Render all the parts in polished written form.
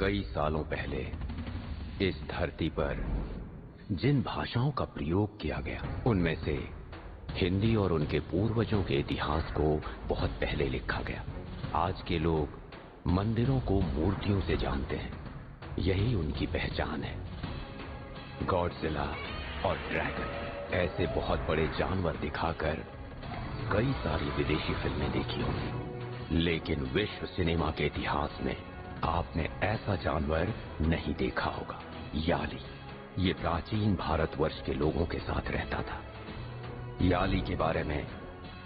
कई सालों पहले इस धरती पर जिन भाषाओं का प्रयोग किया गया उनमें से हिंदी और उनके पूर्वजों के इतिहास को बहुत पहले लिखा गया। आज के लोग मंदिरों को मूर्तियों से जानते हैं, यही उनकी पहचान है। गॉडजिला और ड्रैगन ऐसे बहुत बड़े जानवर दिखाकर कई सारी विदेशी फिल्में देखी होंगी, लेकिन विश्व सिनेमा के इतिहास में आपने ऐसा जानवर नहीं देखा होगा। याली। ये प्राचीन भारतवर्ष के लोगों के साथ रहता था। याली के बारे में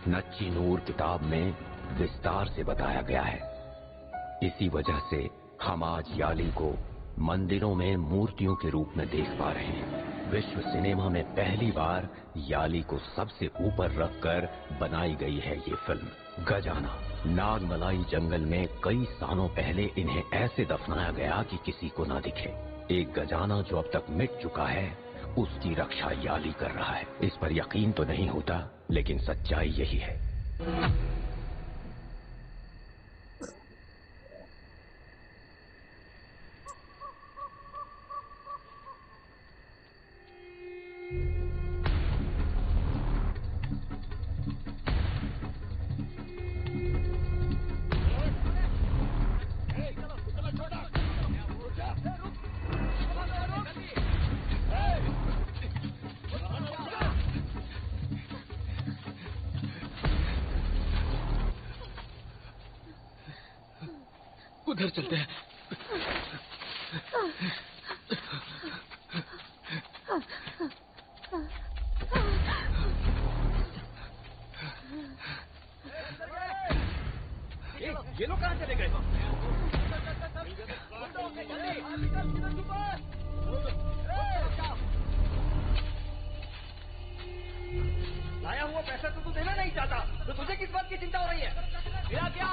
नच्ची नूर किताब में विस्तार से बताया गया है। इसी वजह से हम आज याली को मंदिरों में मूर्तियों के रूप में देख पा रहे हैं। विश्व सिनेमा में पहली बार याली को सबसे ऊपर रखकर बनाई गई है ये फिल्म। गजाना। नागमलाई जंगल में कई सालों पहले इन्हें ऐसे दफनाया गया कि किसी को ना दिखे। एक गजाना जो अब तक मिट चुका है, उसकी रक्षा याली कर रहा है। इस पर यकीन तो नहीं होता, लेकिन सच्चाई यही है। उधर चलते हैं। ये लोग कहाँ चले गए? लाया हुआ पैसा तो तू देना नहीं चाहता, तो तुझे किस बात की चिंता हो रही है? मेरा क्या?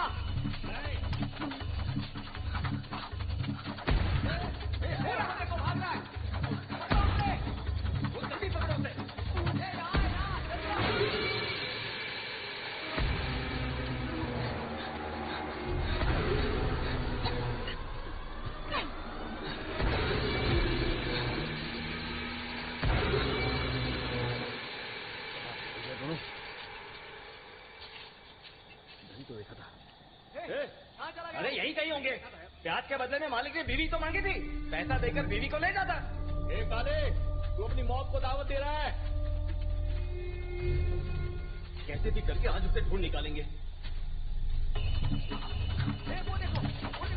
देखो भाग रहा है। वो जल्दी पकड़ो उसे। तो देखा था। अरे यही कहीं होंगे। प्याज के बदले में मालिक ने बीवी तो मांगी थी, पैसा देकर बीवी को ले जाता। काले, तू अपनी मौत को दावत दे रहा है। कैसे भी करके आज उसे ढूंढ निकालेंगे। वो देखो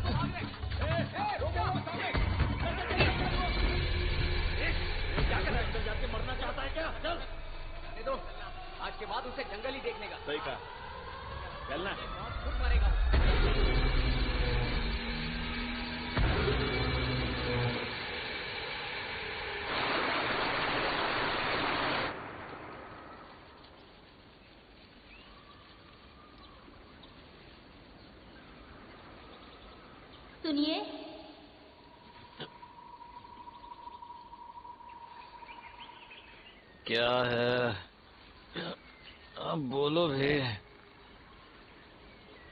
भाग रहे। क्या कर रहा है? अंदर जाके मरना चाहता है क्या? चल जाने दो, आज के बाद उसे जंगल ही देखने का। सही कहा, चलना खुद मरेगा। सुनिए, क्या है? अब बोलो भी,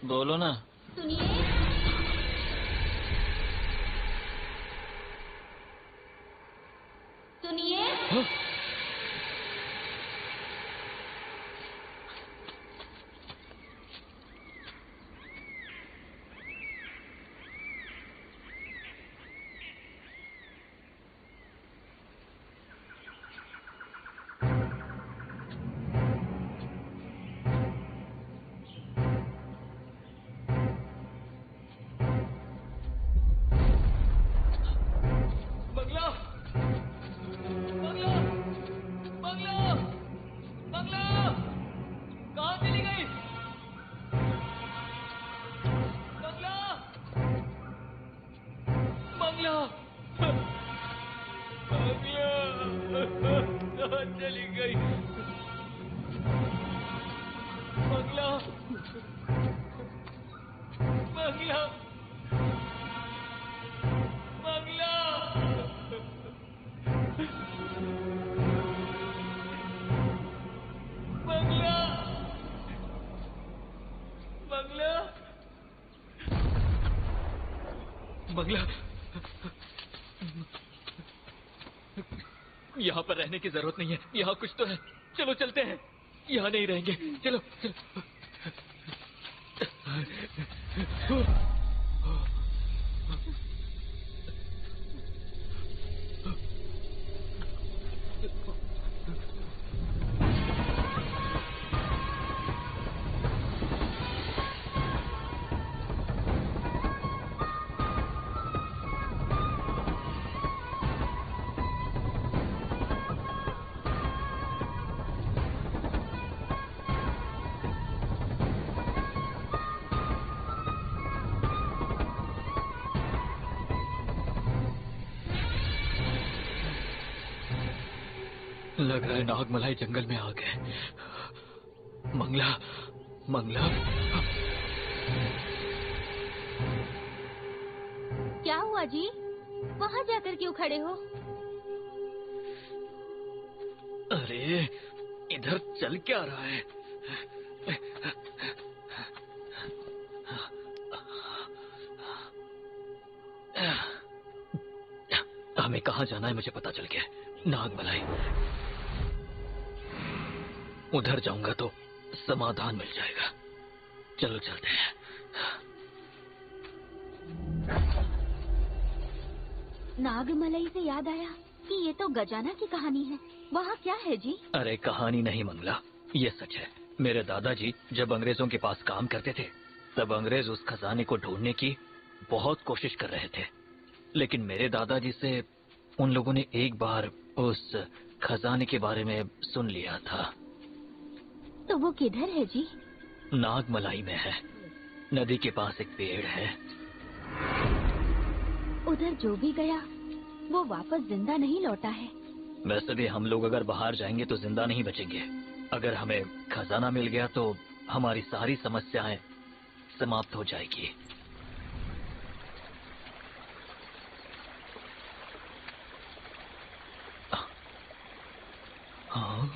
बोलो ना। सुनिए, सुनिए। चली गई बंगला, बंगला, बंगला। बंगला, बंगला, बंगला, यहाँ पर रहने की जरूरत नहीं है, यहाँ कुछ तो है। चलो चलते हैं, यहाँ नहीं रहेंगे। चलो चलो। लग रहा है नागमलाई जंगल में आ गए। मंगला, मंगला। क्या हुआ जी? वहाँ जाकर क्यों खड़े हो? अरे इधर चल क्या रहा है? हमें कहाँ जाना है मुझे पता चल गया। नागमलाई। उधर जाऊंगा तो समाधान मिल जाएगा। चलो चलते हैं। नागमलाई से याद आया कि ये तो गजाना की कहानी है। वहाँ क्या है जी? अरे कहानी नहीं मंगला, ये सच है। मेरे दादाजी जब अंग्रेजों के पास काम करते थे तब अंग्रेज उस खजाने को ढूंढने की बहुत कोशिश कर रहे थे, लेकिन मेरे दादाजी से उन लोगों ने एक बार उस खजाने के बारे में सुन लिया था। तो वो किधर है जी? नागमलाई में है। नदी के पास एक पेड़ है। उधर जो भी गया वो वापस जिंदा नहीं लौटा है। वैसे भी हम लोग अगर बाहर जाएंगे तो जिंदा नहीं बचेंगे। अगर हमें खजाना मिल गया तो हमारी सारी समस्याएं समाप्त हो जाएगी। हाँ?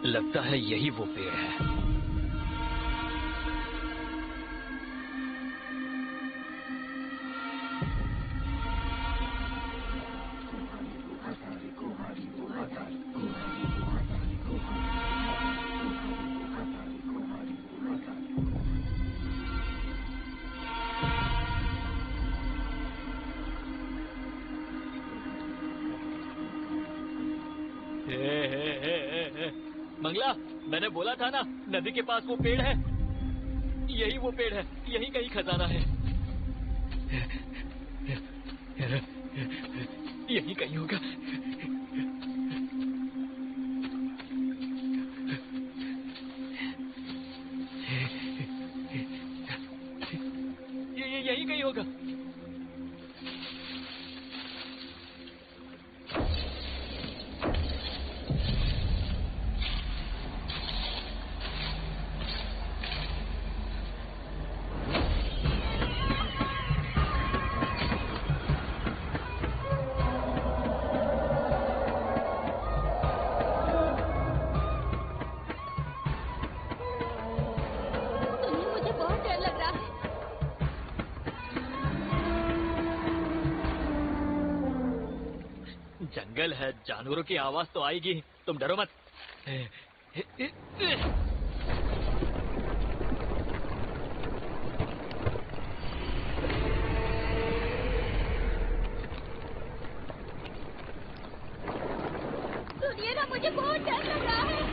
लगता है यही वो पेड़ है। मंगला, मैंने बोला था ना नदी के पास वो पेड़ है। यही वो पेड़ है, यही कहीं खजाना है। यही कहीं होगा। यही कहीं होगा। जंगल है, जानवरों की आवाज तो आएगी। तुम डरो मत। सुनिए ना, मुझे बहुत डर लग रहा है।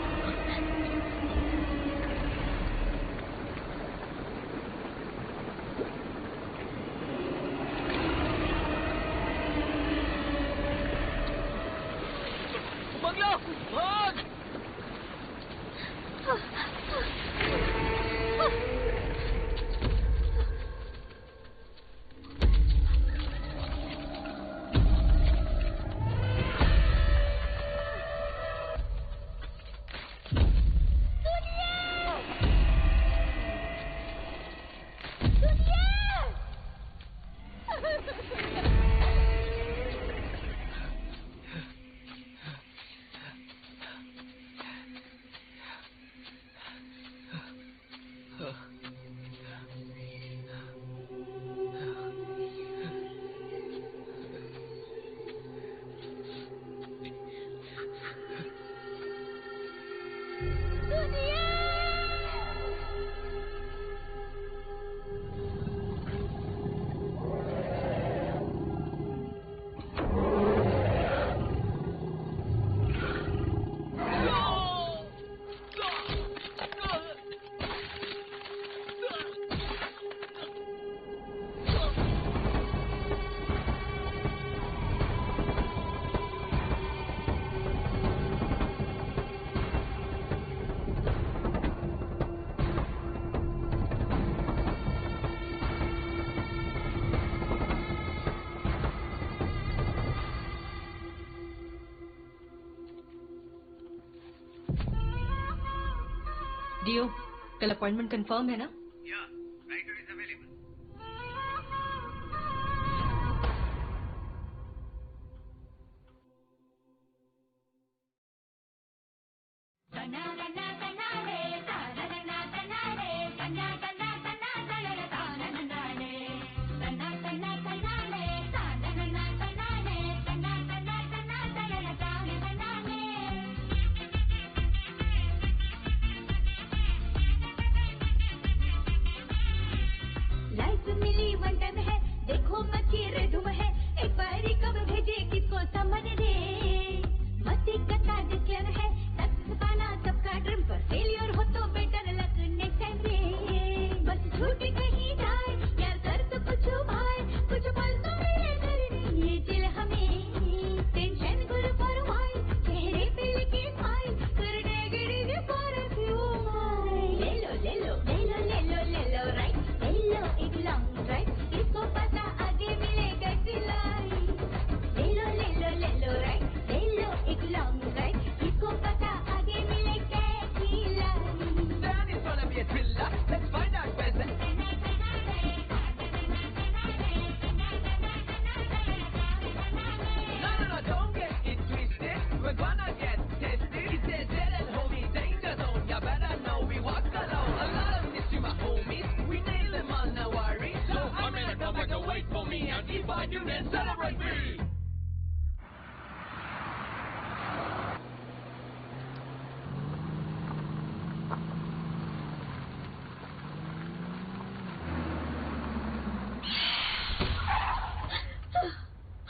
लियो, कल अपॉइंटमेंट कंफर्म है ना?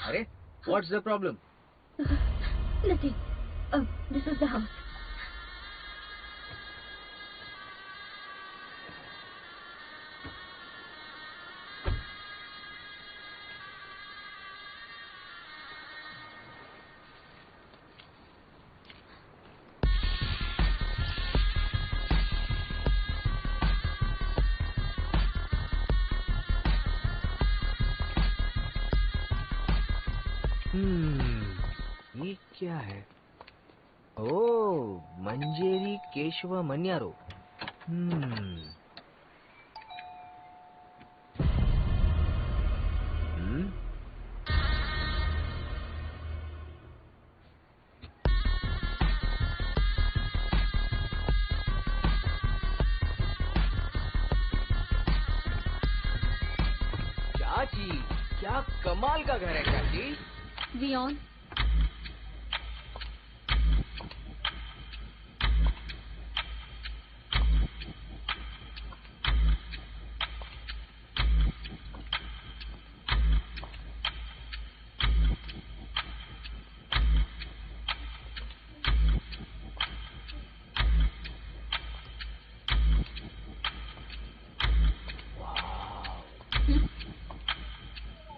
अरे, what's the problem? Nothing. This is the house. ये क्या है? ओ, मंजेरी केशव मन्यारो। चाची, क्या कमाल का घर है चाची। Vion.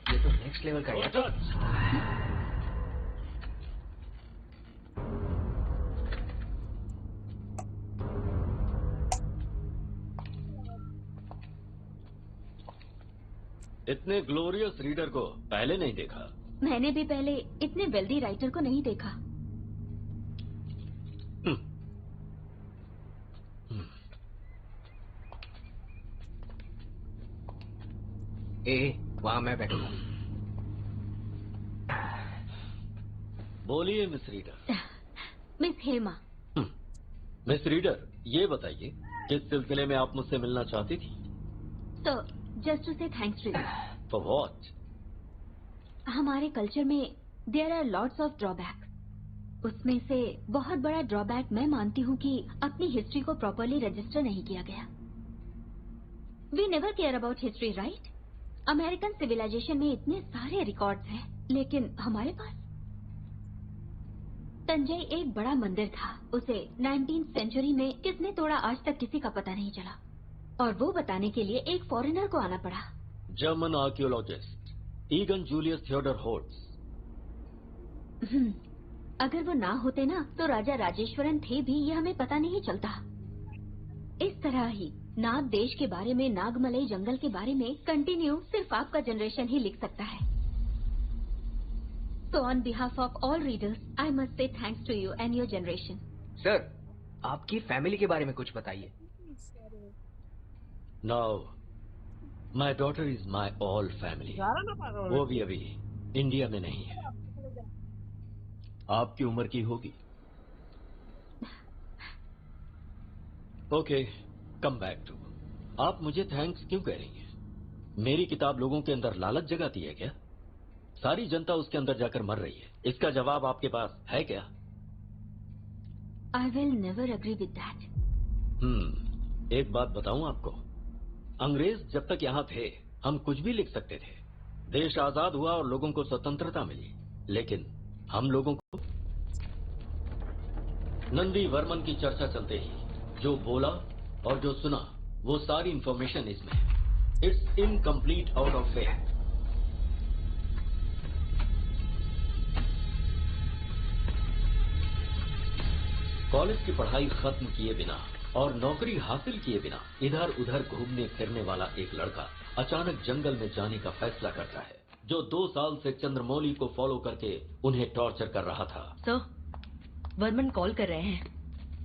ये तो नेक्स्ट लेवल का है। इतने ग्लोरियस रीडर को पहले नहीं देखा। मैंने भी पहले इतने वेल्दी राइटर को नहीं देखा। वहाँ मैं बैठूंगा। बोलिए miss reader. Miss Hema. Miss reader, ये बताइए किस सिलसिले में आप मुझसे मिलना चाहती थी? So, just to say thanks to you. For what? हमारे कल्चर में there are lots of drawbacks. उसमें से बहुत बड़ा ड्रॉबैक मैं मानती हूँ कि अपनी हिस्ट्री को प्रॉपरली रजिस्टर नहीं किया गया। We never care about history, right? American civilization में इतने सारे रिकॉर्ड्स हैं, लेकिन हमारे पास तंजई एक बड़ा मंदिर था। उसे 19th सेंचुरी में किसने तोड़ा आज तक किसी का पता नहीं चला, और वो बताने के लिए एक फॉरेनर को आना पड़ा। German archaeologist Egon Julius Theodor Hortz. अगर वो ना होते ना तो राजा राजेश्वरन थे भी ये हमें पता नहीं चलता। इस तरह ही नाग देश के बारे में, नागमलई जंगल के बारे में कंटिन्यू सिर्फ आपका जनरेशन ही लिख सकता है। So on behalf of all readers, I must say thanks to you and your generation. Sir, आपकी फैमिली के बारे में कुछ बताइए। Now my daughter is my all family. वो भी अभी इंडिया में नहीं है। आपकी उम्र की होगी। Okay, come back to. आप मुझे थैंक्स क्यों कह रही हैं? मेरी किताब लोगों के अंदर लालच जगाती है क्या? सारी जनता उसके अंदर जाकर मर रही है। इसका जवाब आपके पास है क्या? I will never agree with that. एक बात बताऊं आपको, अंग्रेज जब तक यहाँ थे हम कुछ भी लिख सकते थे। देश आजाद हुआ और लोगों को स्वतंत्रता मिली, लेकिन हम लोगों को नंदी वर्मन की चर्चा चलते ही जो बोला और जो सुना वो सारी इंफॉर्मेशन इसमें है। It's incomplete out of faith. College की पढ़ाई खत्म किए बिना और नौकरी हासिल किए बिना इधर उधर घूमने फिरने वाला एक लड़का अचानक जंगल में जाने का फैसला करता है, जो 2 साल से चंद्रमौली को फॉलो करके उन्हें टॉर्चर कर रहा था। सर, वर्मन कॉल कर रहे हैं।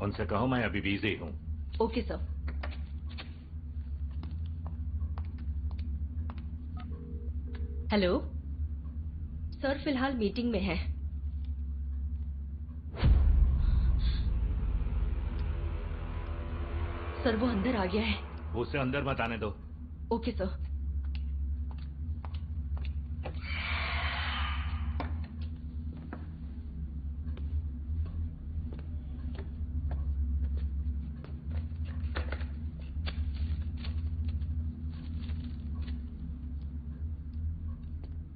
उनसे कहो मैं अभी बिजी हूँ। Okay sir. हेलो सर, फिलहाल मीटिंग में है। सर वो अंदर आ गया है। उसे अंदर मत आने दो। Okay sir.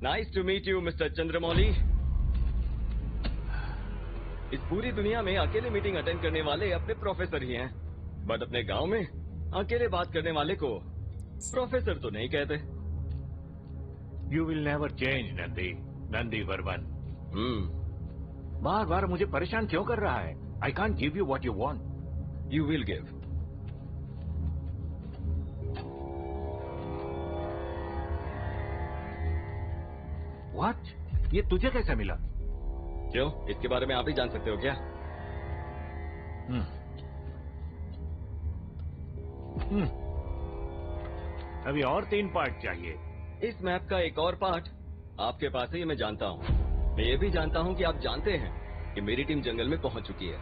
Nice to meet you mister Chandramouli. इस पूरी दुनिया में अकेले मीटिंग अटेंड करने वाले अपने प्रोफेसर ही हैं, बट अपने गांव में अकेले बात करने वाले को प्रोफेसर तो नहीं कहते। You will never change Nandi Varman. बार बार मुझे परेशान क्यों कर रहा है? I can't give you what you want. You will give. What? ये तुझे कैसे मिला? क्यों, इसके बारे में आप ही जान सकते हो क्या? अभी और 3 पार्ट चाहिए। इस मैप का एक और पार्ट आपके पास है, ये मैं जानता हूँ। मैं ये भी जानता हूँ कि आप जानते हैं कि मेरी टीम जंगल में पहुंच चुकी है।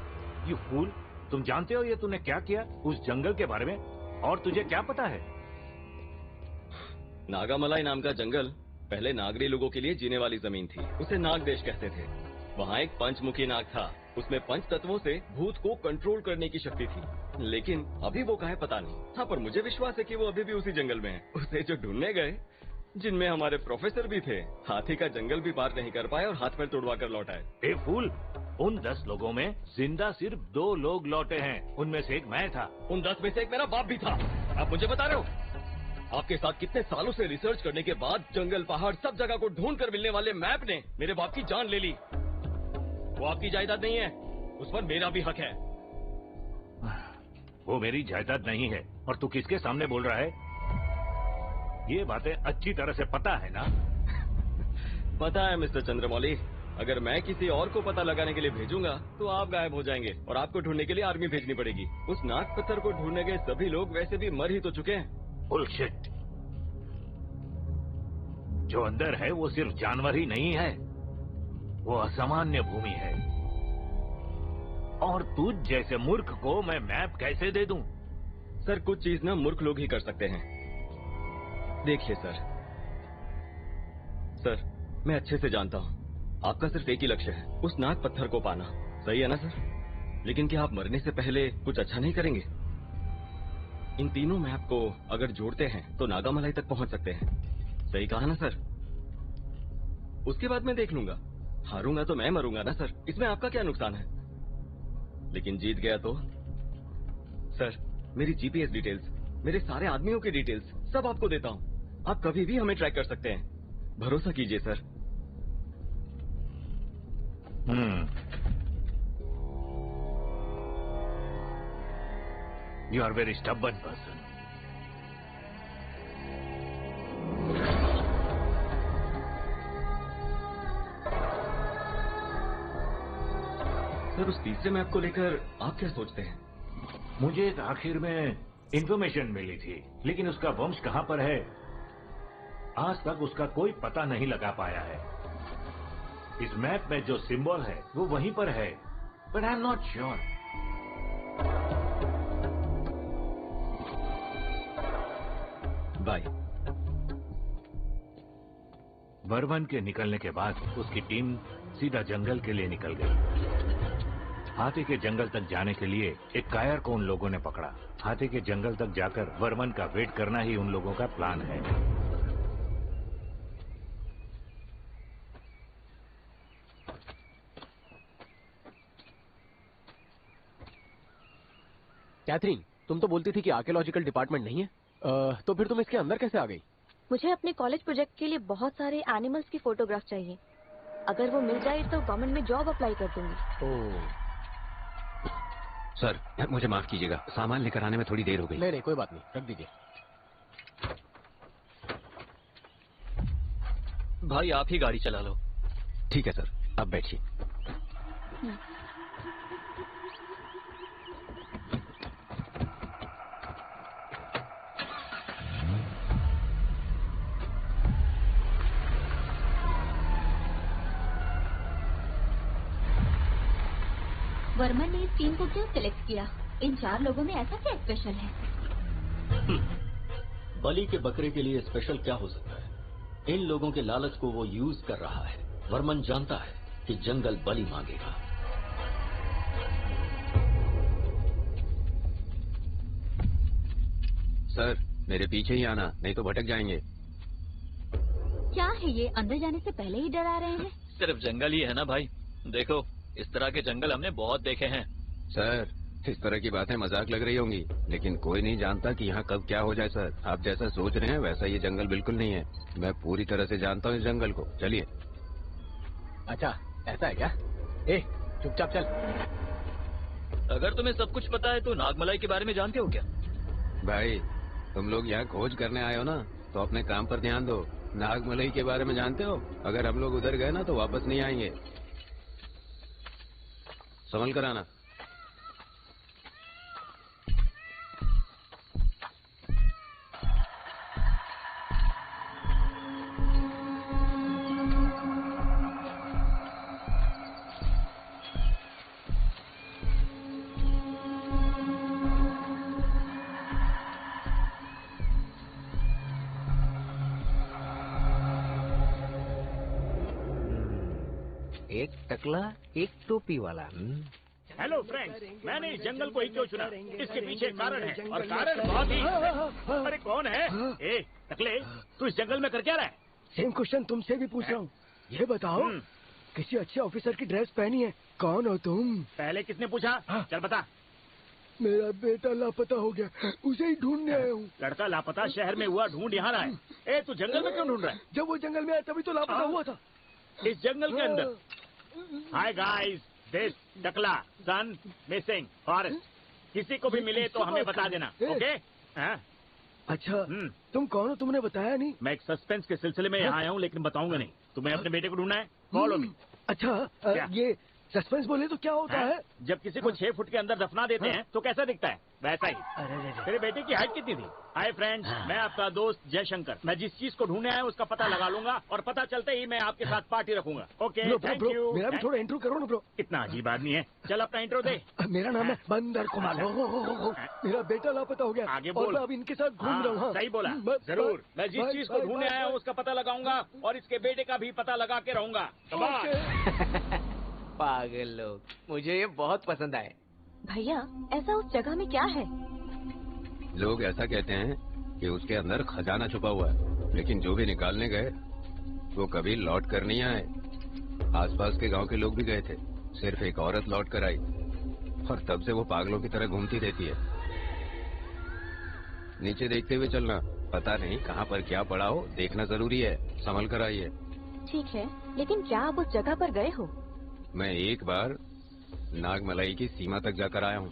यू फूल, तुम जानते हो ये तूने क्या किया उस जंगल के बारे में? और तुझे क्या पता है? नागामलाई नाम का जंगल पहले नागरी लोगों के लिए जीने वाली जमीन थी। उसे नाग देश कहते थे। वहाँ एक पंचमुखी नाग था। उसमें 5 तत्वों से भूत को कंट्रोल करने की शक्ति थी, लेकिन अभी वो कहाँ है पता नहीं। हाँ, पर मुझे विश्वास है कि वो अभी भी उसी जंगल में है। उसे जो ढूंढने गए, जिनमें हमारे प्रोफेसर भी थे, हाथी का जंगल भी पार नहीं कर पाए और हाथ पैर तोड़वा कर लौट आए। ए फूल, उन 10 लोगों में जिंदा सिर्फ 2 लोग लौटे हैं। उनमें से एक मैं था। उन 10 में से एक मेरा बाप भी था। आप मुझे बता रहे हो? आपके साथ कितने सालों से रिसर्च करने के बाद जंगल, पहाड़, सब जगह को ढूंढ कर मिलने वाले मैप ने मेरे बाप की जान ले ली। वो आपकी जायदाद नहीं है, उस पर मेरा भी हक है। वो मेरी जायदाद नहीं है। और तू किसके सामने बोल रहा है? ये बातें अच्छी तरह से पता है ना? पता है मिस्टर चंद्रमौली। अगर मैं किसी और को पता लगाने के लिए भेजूंगा तो आप गायब हो जाएंगे और आपको ढूंढने के लिए आर्मी भेजनी पड़ेगी। उस नाग पत्थर को ढूंढने गए सभी लोग वैसे भी मर ही तो चुके हैं। बुलशिट। जो अंदर है वो सिर्फ जानवर ही नहीं है, वो असामान्य भूमि है। और तुझ जैसे मूर्ख को मैं मैप कैसे दे दूं? सर, कुछ चीज ना मूर्ख लोग ही कर सकते हैं। देखिए सर, मैं अच्छे से जानता हूँ आपका सिर्फ एक ही लक्ष्य है, उस नाग पत्थर को पाना। सही है ना सर? लेकिन क्या आप मरने से पहले कुछ अच्छा नहीं करेंगे? इन तीनों मैप को अगर जोड़ते हैं तो नागामलाई तक पहुंच सकते हैं। सही कहा ना सर? उसके बाद मैं देख लूंगा। हारूंगा तो मैं मरूंगा ना सर, इसमें आपका क्या नुकसान है? लेकिन जीत गया तो? सर, मेरी जीपीएस डिटेल्स, मेरे सारे आदमियों की डिटेल्स सब आपको देता हूँ। आप कभी भी हमें ट्रैक कर सकते हैं। भरोसा कीजिए sir. You are very stubborn person. Sir, उस तीसरे मैप को लेकर आप क्या सोचते हैं? मुझे आखिर में इंफॉर्मेशन मिली थी, लेकिन उसका वंश कहां पर है आज तक उसका कोई पता नहीं लगा पाया है। इस मैप में जो सिंबल है वो वहीं पर है, but I am not sure. Bye. Varman के निकलने के बाद उसकी टीम सीधा जंगल के लिए निकल गई। हाथी के जंगल तक जाने के लिए एक कायर को उन लोगों ने पकड़ा। हाथी के जंगल तक जाकर वर्मन का वेट करना ही उन लोगों का प्लान है। कैथरीन, तुम तो बोलती थी कि आर्कियोलॉजिकल डिपार्टमेंट नहीं है, तो फिर तुम इसके अंदर कैसे आ गई? मुझे अपने कॉलेज प्रोजेक्ट के लिए बहुत सारे एनिमल्स की फोटोग्राफ चाहिए। अगर वो मिल जाए तो गवर्नमेंट में जॉब अप्लाई कर दूंगी। ओह। सर, मुझे माफ कीजिएगा, सामान लेकर आने में थोड़ी देर हो गई। नहीं कोई बात नहीं, रख दीजिए। भाई आप ही गाड़ी चला लो। ठीक है सर, अब बैठिए। वर्मन ने इस टीम को क्यों सिलेक्ट किया? इन 4 लोगों में ऐसा क्या स्पेशल है? बलि के बकरे के लिए स्पेशल क्या हो सकता है? इन लोगों के लालच को वो यूज कर रहा है। वर्मन जानता है कि जंगल बलि मांगेगा। सर, मेरे पीछे ही आना, नहीं तो भटक जाएंगे। क्या है ये, अंदर जाने से पहले ही डरा रहे हैं? सिर्फ जंगल ही है ना भाई, देखो इस तरह के जंगल हमने बहुत देखे हैं। सर, इस तरह की बातें मजाक लग रही होंगी, लेकिन कोई नहीं जानता कि यहाँ कब क्या हो जाए। सर, आप जैसा सोच रहे हैं वैसा ये जंगल बिल्कुल नहीं है। मैं पूरी तरह से जानता हूँ इस जंगल को। चलिए। अच्छा, ऐसा है क्या? ए, चुपचाप चल। अगर तुम्हें सब कुछ पता है तो नागमलाई के बारे में जानते हो क्या? भाई, तुम लोग यहाँ खोज करने आए हो ना, तो अपने काम पर ध्यान दो। नागमलाई के बारे में जानते हो? अगर हम लोग उधर गए ना तो वापस नहीं आएंगे। संभल कर आना। एक टकला एक टोपी वाला। हेलो फ्रेंड्स, मैंने इस जंगल को ही क्यों चुना? इसके पीछे कारण है, और कारण बहुत ही। अरे कौन है? ए टकले, तू इस जंगल में कर क्या रहा है? सेम क्वेश्चन तुमसे भी पूछ रहा हूँ। ये बताओ, किसी अच्छे ऑफिसर की ड्रेस पहनी है, कौन हो तुम? पहले किसने पूछा? चल बता। मेरा बेटा लापता हो गया, उसे ही ढूंढने आया हूँ। लड़का लापता शहर में हुआ, ढूंढ यहाँ रहा है। ए तू जंगल में क्यों ढूंढ रहा है? जब वो जंगल में आया तभी तो लापता हुआ था। इस जंगल के अंदर। हाय गाइस, दिस टकला सन मिसिंग फॉरेस्ट। किसी को भी मिले तो हमें बता देना, ओके? अच्छा, तुम कौन हो? तुमने बताया नहीं। मैं एक सस्पेंस के सिलसिले में यहाँ आया हूँ, लेकिन बताऊंगा नहीं। तुम्हें अपने बेटे को ढूंढना है, फॉलो मी। अच्छा, ये सस्पेंस बोले तो क्या होता है? जब किसी को 6 फुट के अंदर दफना देते हैं तो कैसा दिखता है? वैसा ही। तेरे बेटे की हाइट कितनी थी? हाय फ्रेंड्स, मैं आपका दोस्त जयशंकर। मैं जिस चीज को ढूंढने आया उसका पता लगा लूंगा, और पता चलते ही मैं आपके साथ पार्टी रखूंगा। Okay, thank you. मेरा भी थोड़ा इंट्रो करो ना ब्रो। इतना अजीब आदमी है। चल अपना इंट्रो दे। मेरा नाम है बंदर कुमार। मेरा बेटा लापता हो गया, आगे और बोल। मैं अब इनके साथ घूम रहा हूँ। सही बोला, जरूर। मैं जिस चीज को ढूंढने आया हूँ उसका पता लगाऊंगा, और इसके बेटे का भी पता लगा के रहूंगा। पागल लोग, मुझे ये बहुत पसंद आए। भैया, ऐसा उस जगह में क्या है? लोग ऐसा कहते हैं कि उसके अंदर खजाना छुपा हुआ है, लेकिन जो भी निकालने गए वो कभी लौट कर नहीं आए। आसपास के गांव के लोग भी गए थे, सिर्फ एक औरत लौट कर आई, और तब से वो पागलों की तरह घूमती रहती है। नीचे देखते हुए चलना, पता नहीं कहाँ पर क्या पड़ा हो, देखना जरूरी है। संभल कर आइए। ठीक है, लेकिन क्या आप उस जगह पर गए हो? मैं एक बार नागमलाई की सीमा तक जाकर आया हूँ।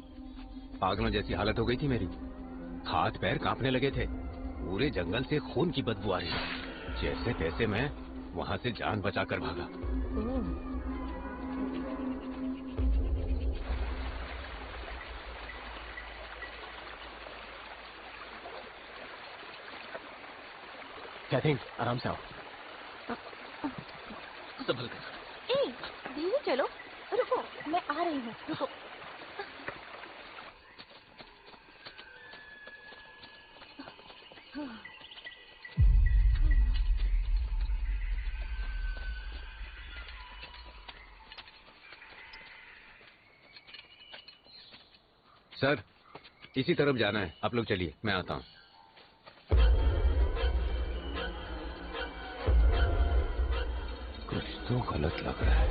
पागलों जैसी हालत हो गई थी मेरी, हाथ पैर कांपने लगे थे, पूरे जंगल से खून की बदबू आ रही थी। जैसे तैसे मैं वहाँ से जान बचाकर भागा। कैथी, आराम से आओ। संभल कर। ए, धीरे चलो। रुको, मैं आ रही हूँ, रुको। सर, इसी तरफ जाना है, आप लोग चलिए, मैं आता हूँ। कुछ तो गलत लग रहा है।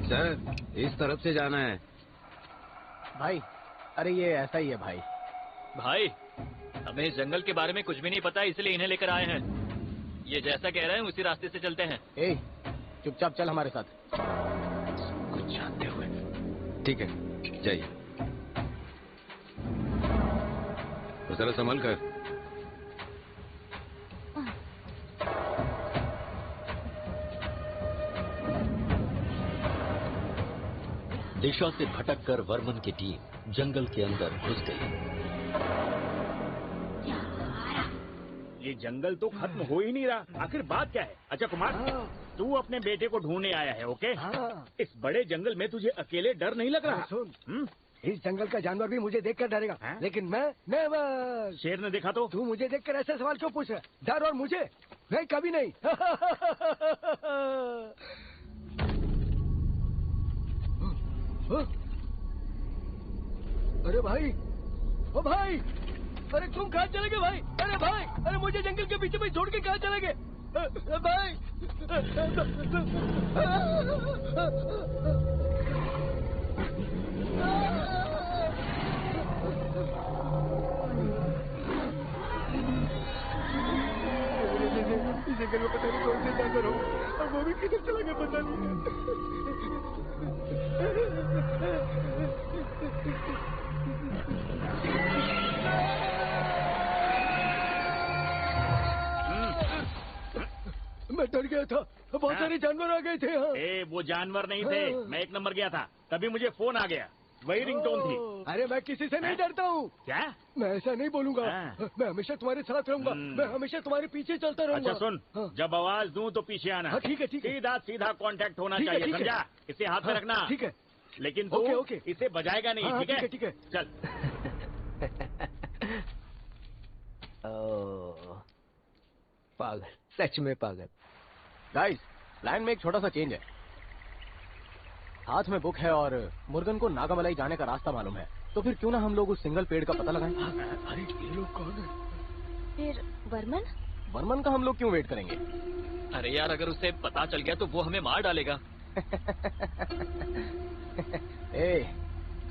सर, इस तरफ से जाना है। भाई, अरे ये ऐसा ही है भाई। भाई, हमें इस जंगल के बारे में कुछ भी नहीं पता, इसलिए इन्हें लेकर आए हैं। ये जैसा कह रहे हैं उसी रास्ते से चलते हैं। ए, चुपचाप चल हमारे साथ। कुछ जानते हुए। ठीक है, जाइए। तो जरा संभल कर। दिशा से भटककर वर्मन की टीम जंगल के अंदर घुस गई। ये जंगल तो खत्म हो ही नहीं रहा, आखिर बात क्या है? अच्छा कुमार, तू अपने बेटे को ढूंढने आया है, ओके? इस बड़े जंगल में तुझे अकेले डर नहीं लग रहा? सुन, इस जंगल का जानवर भी मुझे देखकर डरेगा, लेकिन मैं नेवर। शेर ने देखा तो? तू मुझे देखकर ऐसे सवाल क्यों पूछ रहा है? डर और मुझे? नहीं, कभी नहीं। अरे भाई, ओ भाई, अरे तुम कहाँ चले गए भाई? अरे भाई, अरे मुझे जंगल के पीछे में छोड़ के कहाँ चले गए भाई? जंगल में पता नहीं कौन से जानवर हो, और वो भी किधर चला गया पता नहीं। मैं डर गया था, बहुत सारे जानवर आ गए थे। हाँ। वो जानवर नहीं थे, मैं एक नंबर गया था, तभी मुझे फोन आ गया, वही रिंगटोन थी। अरे मैं किसी से नहीं डरता हूँ। क्या? मैं ऐसा नहीं बोलूंगा। मैं हमेशा तुम्हारे साथ रहूंगा, मैं हमेशा तुम्हारे पीछे चलता रहूंगा। अच्छा सुन, जब आवाज दूं तो पीछे आना। हाँ, ठीक है, ठीक है। सीधा सीधा कांटेक्ट होना चाहिए, समझा? इसे हाथ में रखना। ठीक है, लेकिन तू इसे बजाएगा नहीं, ठीक है? ठीक है। चल। पागल, सच में पागल। गाइस, प्लान में एक छोटा सा चेंज है। हाथ में बुक है और मुर्गन को नागामलाई जाने का रास्ता मालूम है, तो फिर क्यों ना हम लोग उस सिंगल पेड़ का पता लगाएं? अरे ये लोग कौन है? फिर वर्मन? वर्मन का हम लोग क्यों वेट करेंगे? अरे यार, अगर उसे पता चल गया तो वो हमें मार डालेगा।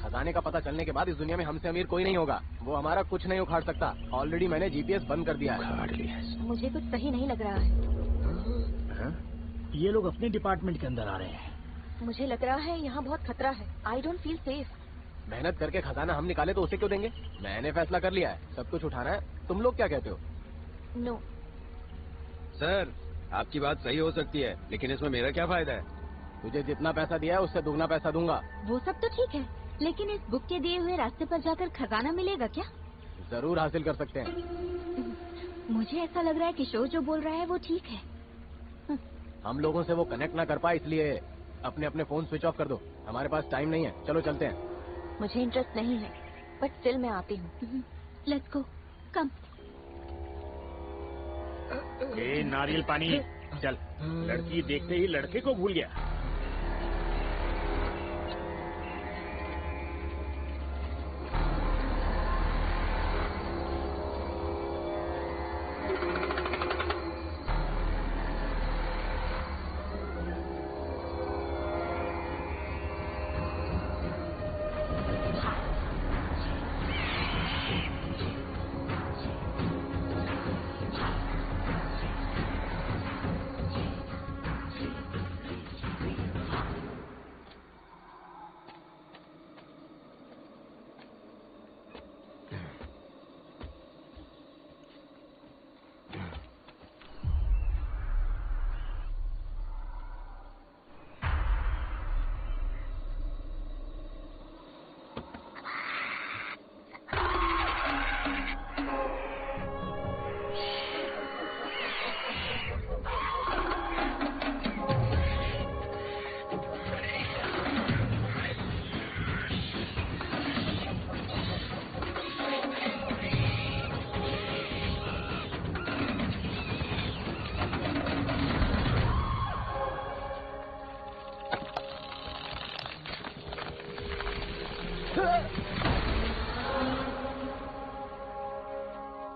खजाने का पता चलने के बाद इस दुनिया में हमसे अमीर कोई नहीं होगा। वो हमारा कुछ नहीं उखाड़ सकता। ऑलरेडी मैंने जीपीएस बंद कर दिया है। मुझे कुछ सही नहीं लग रहा है। ये लोग अपने डिपार्टमेंट के अंदर आ रहे हैं। मुझे लग रहा है यहाँ बहुत खतरा है। I don't feel safe. मेहनत करके खजाना हम निकाले तो उसे क्यों देंगे? मैंने फैसला कर लिया है, सब कुछ उठाना है। तुम लोग क्या कहते हो? नो सर, आपकी बात सही हो सकती है, लेकिन इसमें मेरा क्या फायदा है? तुझे जितना पैसा दिया है उससे दुगना पैसा दूंगा। वो सब तो ठीक है, लेकिन इस बुक के दिए हुए रास्ते पर जाकर खजाना मिलेगा क्या? जरूर हासिल कर सकते हैं। मुझे ऐसा लग रहा है कि शो जो बोल रहा है वो ठीक है। हम लोगों से वो कनेक्ट ना कर पाए, इसलिए अपने अपने फोन स्विच ऑफ कर दो। हमारे पास टाइम नहीं है, चलो चलते हैं। मुझे इंटरेस्ट नहीं है, बट स्टिल मैं आती हूँ। लेट्स गो, कम। नारियल पानी। चल, लड़की देखते ही लड़के को भूल गया।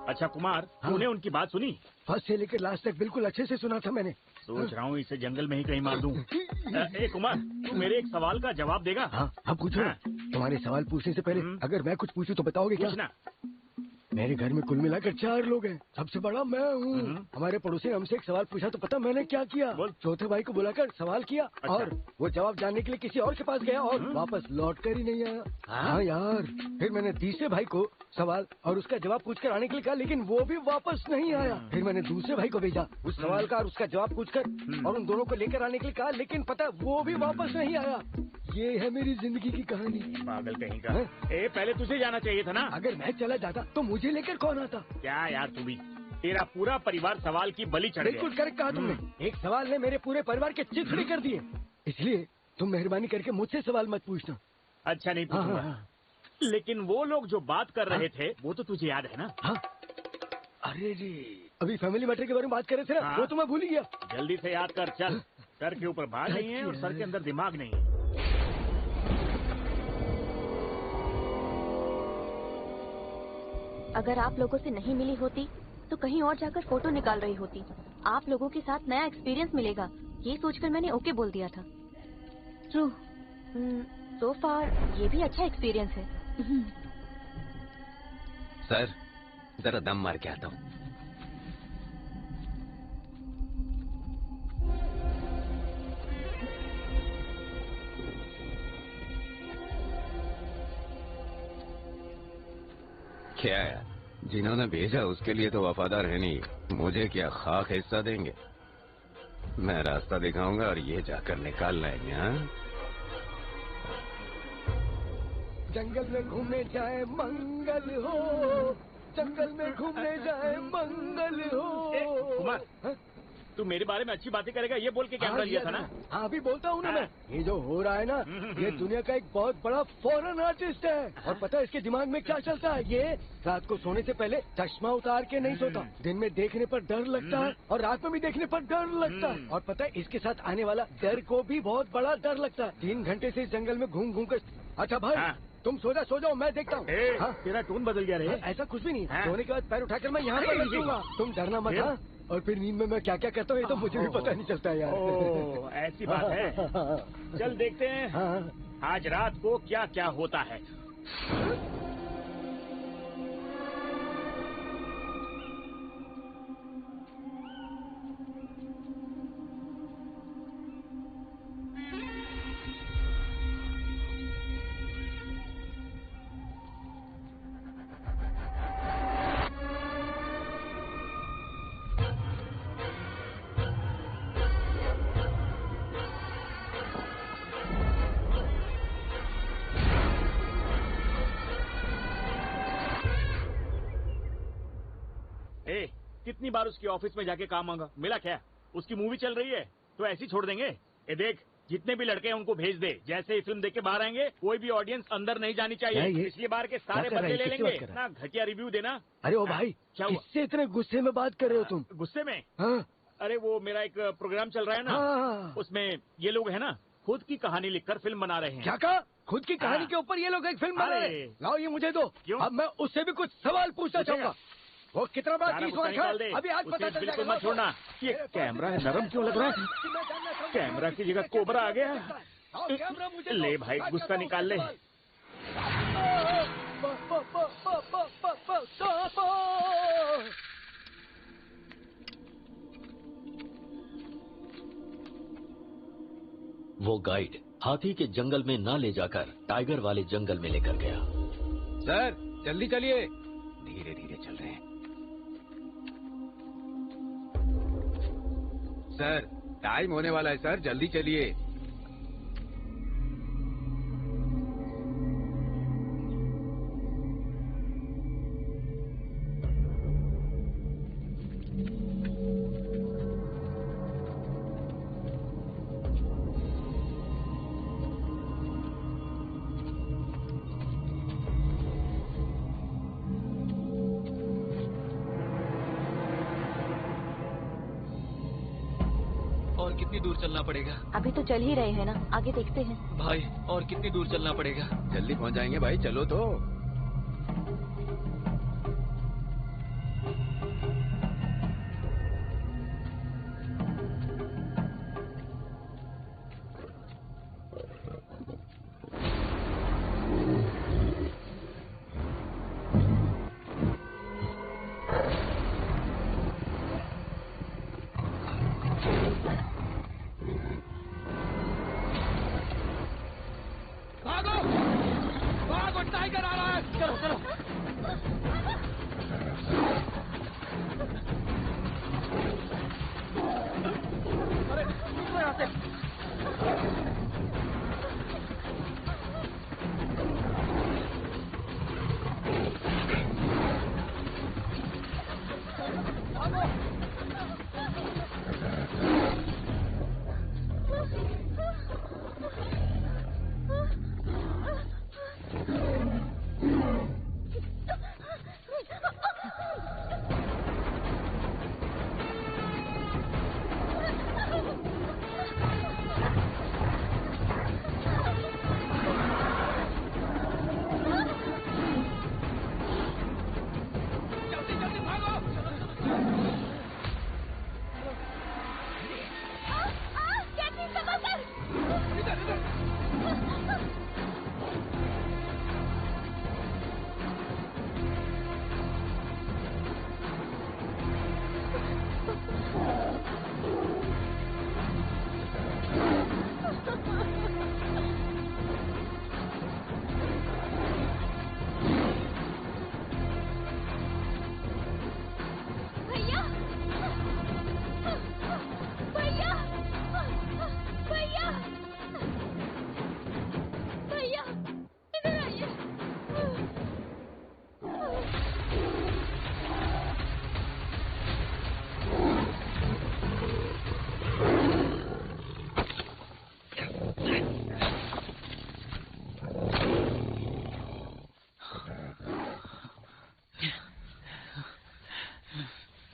अच्छा कुमार, तूने उनकी बात सुनी? फर्स्ट से लेकर लास्ट तक बिल्कुल अच्छे से सुना था मैंने। सोच रहा हूँ इसे जंगल में ही कहीं मार दूं। ए कुमार, तू मेरे एक सवाल का जवाब देगा? हाँ, अब पूछो ना। तुम्हारे सवाल पूछने से पहले अगर मैं कुछ पूछूं तो बताओगे क्या? पूछना। मेरे घर में कुल मिलाकर 4 लोग हैं, सबसे बड़ा मैं हूँ। हमारे पड़ोसी ने हमसे एक सवाल पूछा तो पता मैंने क्या किया? चौथे भाई को बुलाकर सवाल किया। अच्छा। और वो जवाब जानने के लिए किसी और के पास गया और वापस लौट कर ही नहीं आया। हाँ यार, फिर मैंने तीसरे भाई को सवाल और उसका जवाब पूछकर आने के लिए कहा, लेकिन वो भी वापस नहीं आया। फिर मैंने दूसरे भाई को भेजा उस सवाल का और उसका जवाब पूछकर और उन दोनों को लेकर आने के लिए कहा, लेकिन पता वो भी वापस नहीं आया। ये है मेरी जिंदगी की कहानी। पागल कहीं का। ए, पहले तुझे जाना चाहिए था ना। अगर मैं चला जाता तो मुझे लेकर कौन आता? क्या यार तू भी, तेरा पूरा परिवार सवाल की बलि चढ़ गया। बिल्कुल करेक्ट कहा तुमने। एक सवाल ने मेरे पूरे परिवार के चिथड़े कर दिए। इसलिए तुम मेहरबानी करके मुझसे सवाल मत पूछना। अच्छा नहीं पूछूंगा। लेकिन वो लोग जो बात कर रहे थे वो तो तुझे याद है ना? हाँ। अरे रे, अभी फैमिली मैटर के बारे में बात कर रहे थे ना, वो तो मैं भूल ही गया। जल्दी से याद कर। चल, सर के ऊपर बाल नहीं है और सर के अंदर दिमाग नहीं है। अगर आप लोगों से नहीं मिली होती तो कहीं और जाकर फोटो निकाल रही होती। आप लोगों के साथ नया एक्सपीरियंस मिलेगा, ये सोचकर मैंने ओके बोल दिया था। ट्रू। सो फार ये भी अच्छा एक्सपीरियंस है। सर, जरा दम मार के आता हूँ। क्या है, जिन्होंने भेजा उसके लिए तो वफादार है नहीं, मुझे क्या खाक हिस्सा देंगे? मैं रास्ता दिखाऊंगा और ये जाकर निकाल लाएंगे। हाँ, जंगल में घूमने जाए मंगल हो, जंगल में घूमने जाए मंगल हो। कुमार, तू मेरे बारे में अच्छी बातें करेगा ये बोल के कैमरा लिया था ना? हाँ, अभी बोलता हूँ ना मैं। ये जो हो रहा है ना, ये दुनिया का एक बहुत बड़ा फॉरेन आर्टिस्ट है। और पता है इसके दिमाग में क्या चलता है? ये रात को सोने से पहले चश्मा उतार के नहीं सोता। दिन में देखने पर डर लगता है और रात में भी देखने पर डर लगता है। और पता है इसके साथ आने वाला डर को भी बहुत बड़ा डर लगता है। 3 घंटे से इस जंगल में घूम घूम कर। अच्छा भाई, तुम सो जाओ, मैं देखता हूँ। तेरा टोन बदल गया रे। ऐसा कुछ भी नहीं। सोने के बाद पैर उठाकर मैं यहाँ पर बैठूंगा। तुम डरना मत। हाँ, और फिर नींद में मैं क्या क्या करता हूँ ये तो मुझे भी पता नहीं चलता यार। ऐसी बात है। चल देखते हैं आज रात को क्या क्या होता है। कितनी बार उसकी ऑफिस में जाके काम मांगा, मिला क्या? उसकी मूवी चल रही है तो ऐसी छोड़ देंगे? ये देख, जितने भी लड़के हैं उनको भेज दे। जैसे ही फिल्म देख के बाहर आएंगे कोई भी ऑडियंस अंदर नहीं जानी चाहिए। पिछली बार के सारे बदले ले लेंगे ना। घटिया रिव्यू देना। अरे ओ भाई, किससे इतने गुस्से में बात कर रहे हो तुम? गुस्से में? हाँ? अरे वो मेरा एक प्रोग्राम चल रहा है ना, उसमें ये लोग है ना खुद की कहानी लिखकर फिल्म बना रहे हैं। क्या कहा? खुद की कहानी के ऊपर ये लोग एक फिल्म बना रहे हैं? लाओ ये मुझे दो। अब मैं उससे भी कुछ सवाल पूछना चाहूंगा। वो कितना बड़ा चीज अभी आज पता चल जाएगा। मत छोड़ना। ये कैमरा नरम क्यों लग रहा है? कैमरा की जगह कोबरा आ गया। ले भाई, गुस्सा निकाल ले। वो गाइड हाथी के जंगल में ना ले जाकर टाइगर वाले जंगल में लेकर गया। सर जल्दी चलिए। धीरे धीरे चल रहे हैं सर, टाइम होने वाला है सर, जल्दी चलिए। और कितनी दूर चलना पड़ेगा? अभी तो चल ही रहे हैं ना, आगे देखते हैं। भाई और कितनी दूर चलना पड़ेगा? जल्दी पहुंच जाएंगे भाई, चलो तो।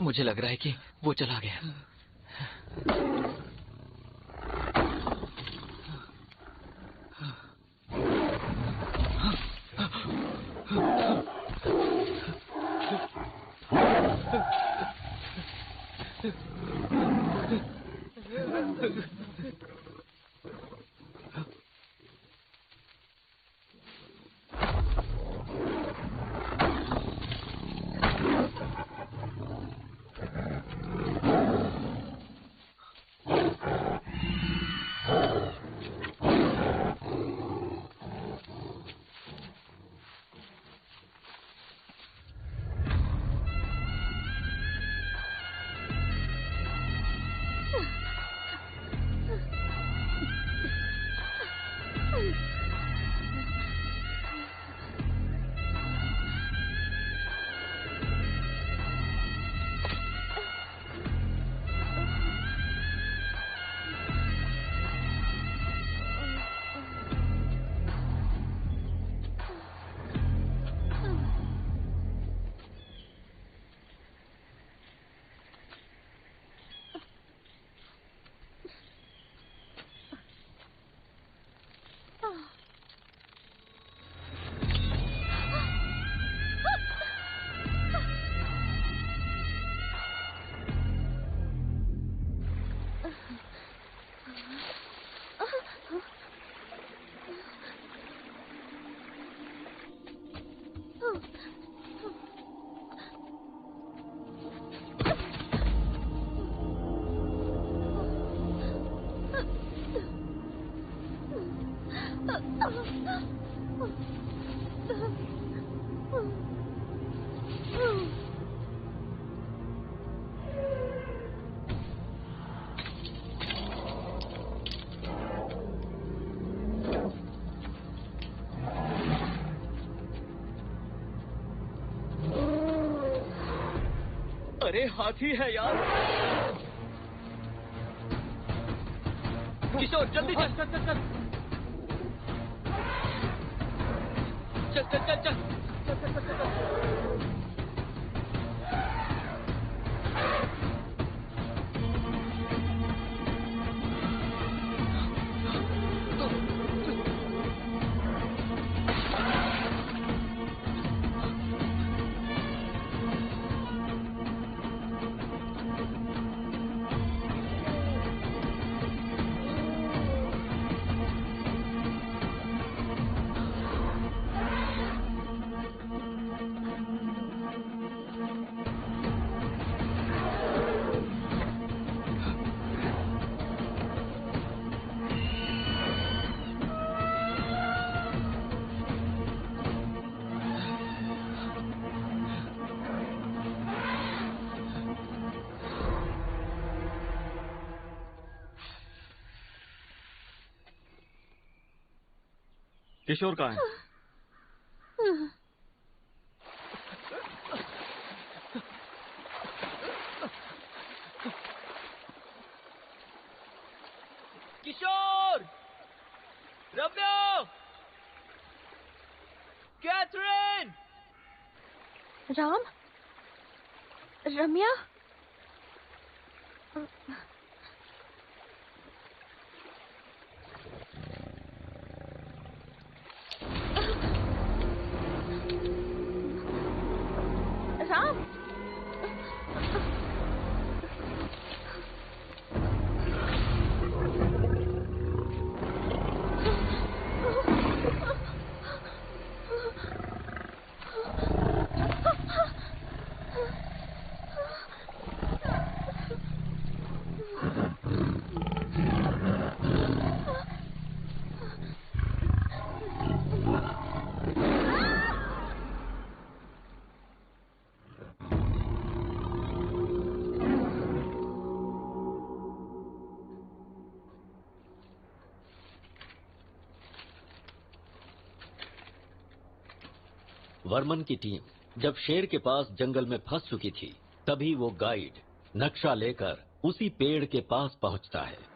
मुझे लग रहा है कि वो चला गया। अरे हाथी है यार। किशोर जल्दी चल चल चल चल चल चल चल चल चल चल चल किशोर कहाँ है? किशोर, रम्या, कैथरीन। राम, रम्या, राम, वर्मन की टीम जब शेर के पास जंगल में फंस चुकी थी, तभी वो गाइड नक्शा लेकर उसी पेड़ के पास पहुंचता है।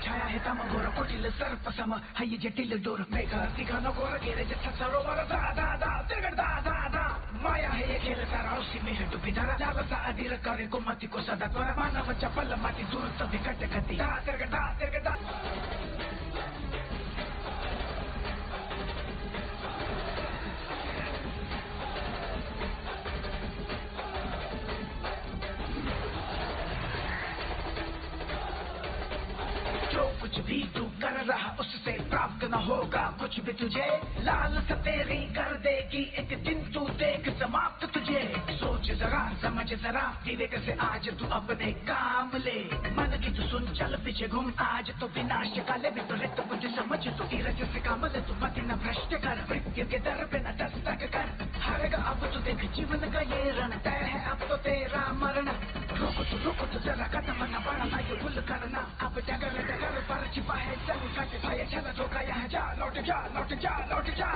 छाया है तम घोर कुटिल सर्प सम हय जटिल दूर मेघ दिघन घोर घेरे जथा सरोवर दा दा दा तिरगड़ दा दा दा माया है ये खेल सारा उसी में है डूबी धरा जाल सा अधीर करे कुमति को सदा त्वर मानव चपल माटी दूर तो विकट गति दा तिरगड़ दा कुछ भी तू कर रहा उससे प्राप्त न होगा कुछ भी तुझे लालच तेरी कर देगी एक दिन तू देख समाप्त तुझे सोच जरा समझ जरा विवेक से आज तू अपने काम ले मन की तू सुन चल पीछे घूम आज तो विनाश काले विपरीत बुद्धि समझ तू धीरज से काम ले तू मत न भ्रष्ट कर मृत्यु के दर पे न दस्तक कर हारेगा अब तू देख जीवन का ये रण तय है अब तो तेरा मरण रुक तू जरा कदम न बढ़ना ये भूल करना अब डगर पर छिपा है संकट भय छल धोखा यहाँ जा लौट जा लौट जा लौट जा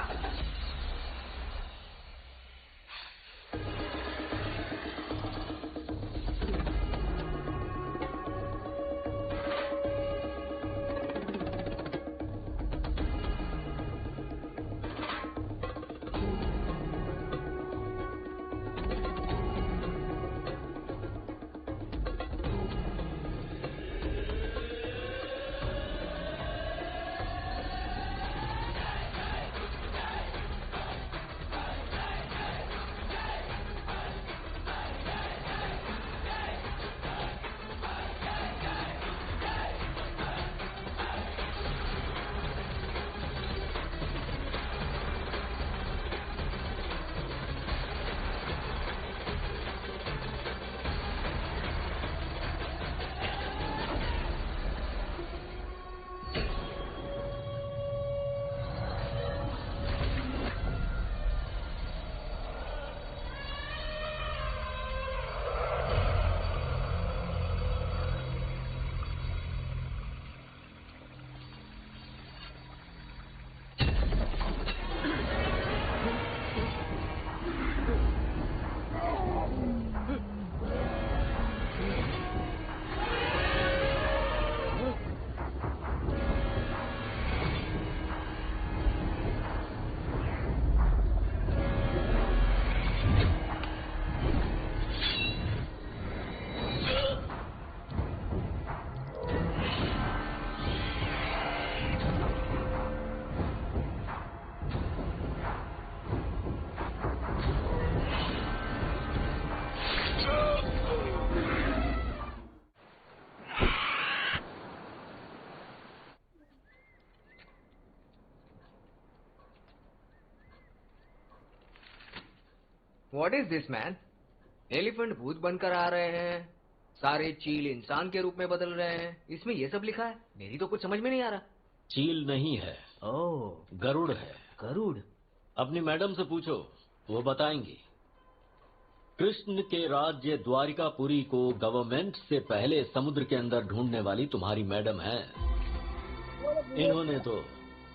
What is this, man? Elephant भूत बनकर आ रहे हैं सारे चील इंसान के रूप में बदल रहे हैं। इसमें ये सब लिखा है, मेरी तो कुछ समझ में नहीं आ रहा। चील नहीं है, ओह, गरुड़ है। गरुड़? अपनी मैडम से पूछो, वो बताएंगी। कृष्ण के राज्य द्वारिकापुरी को गवर्नमेंट से पहले समुद्र के अंदर ढूंढने वाली तुम्हारी मैडम है। इन्होंने तो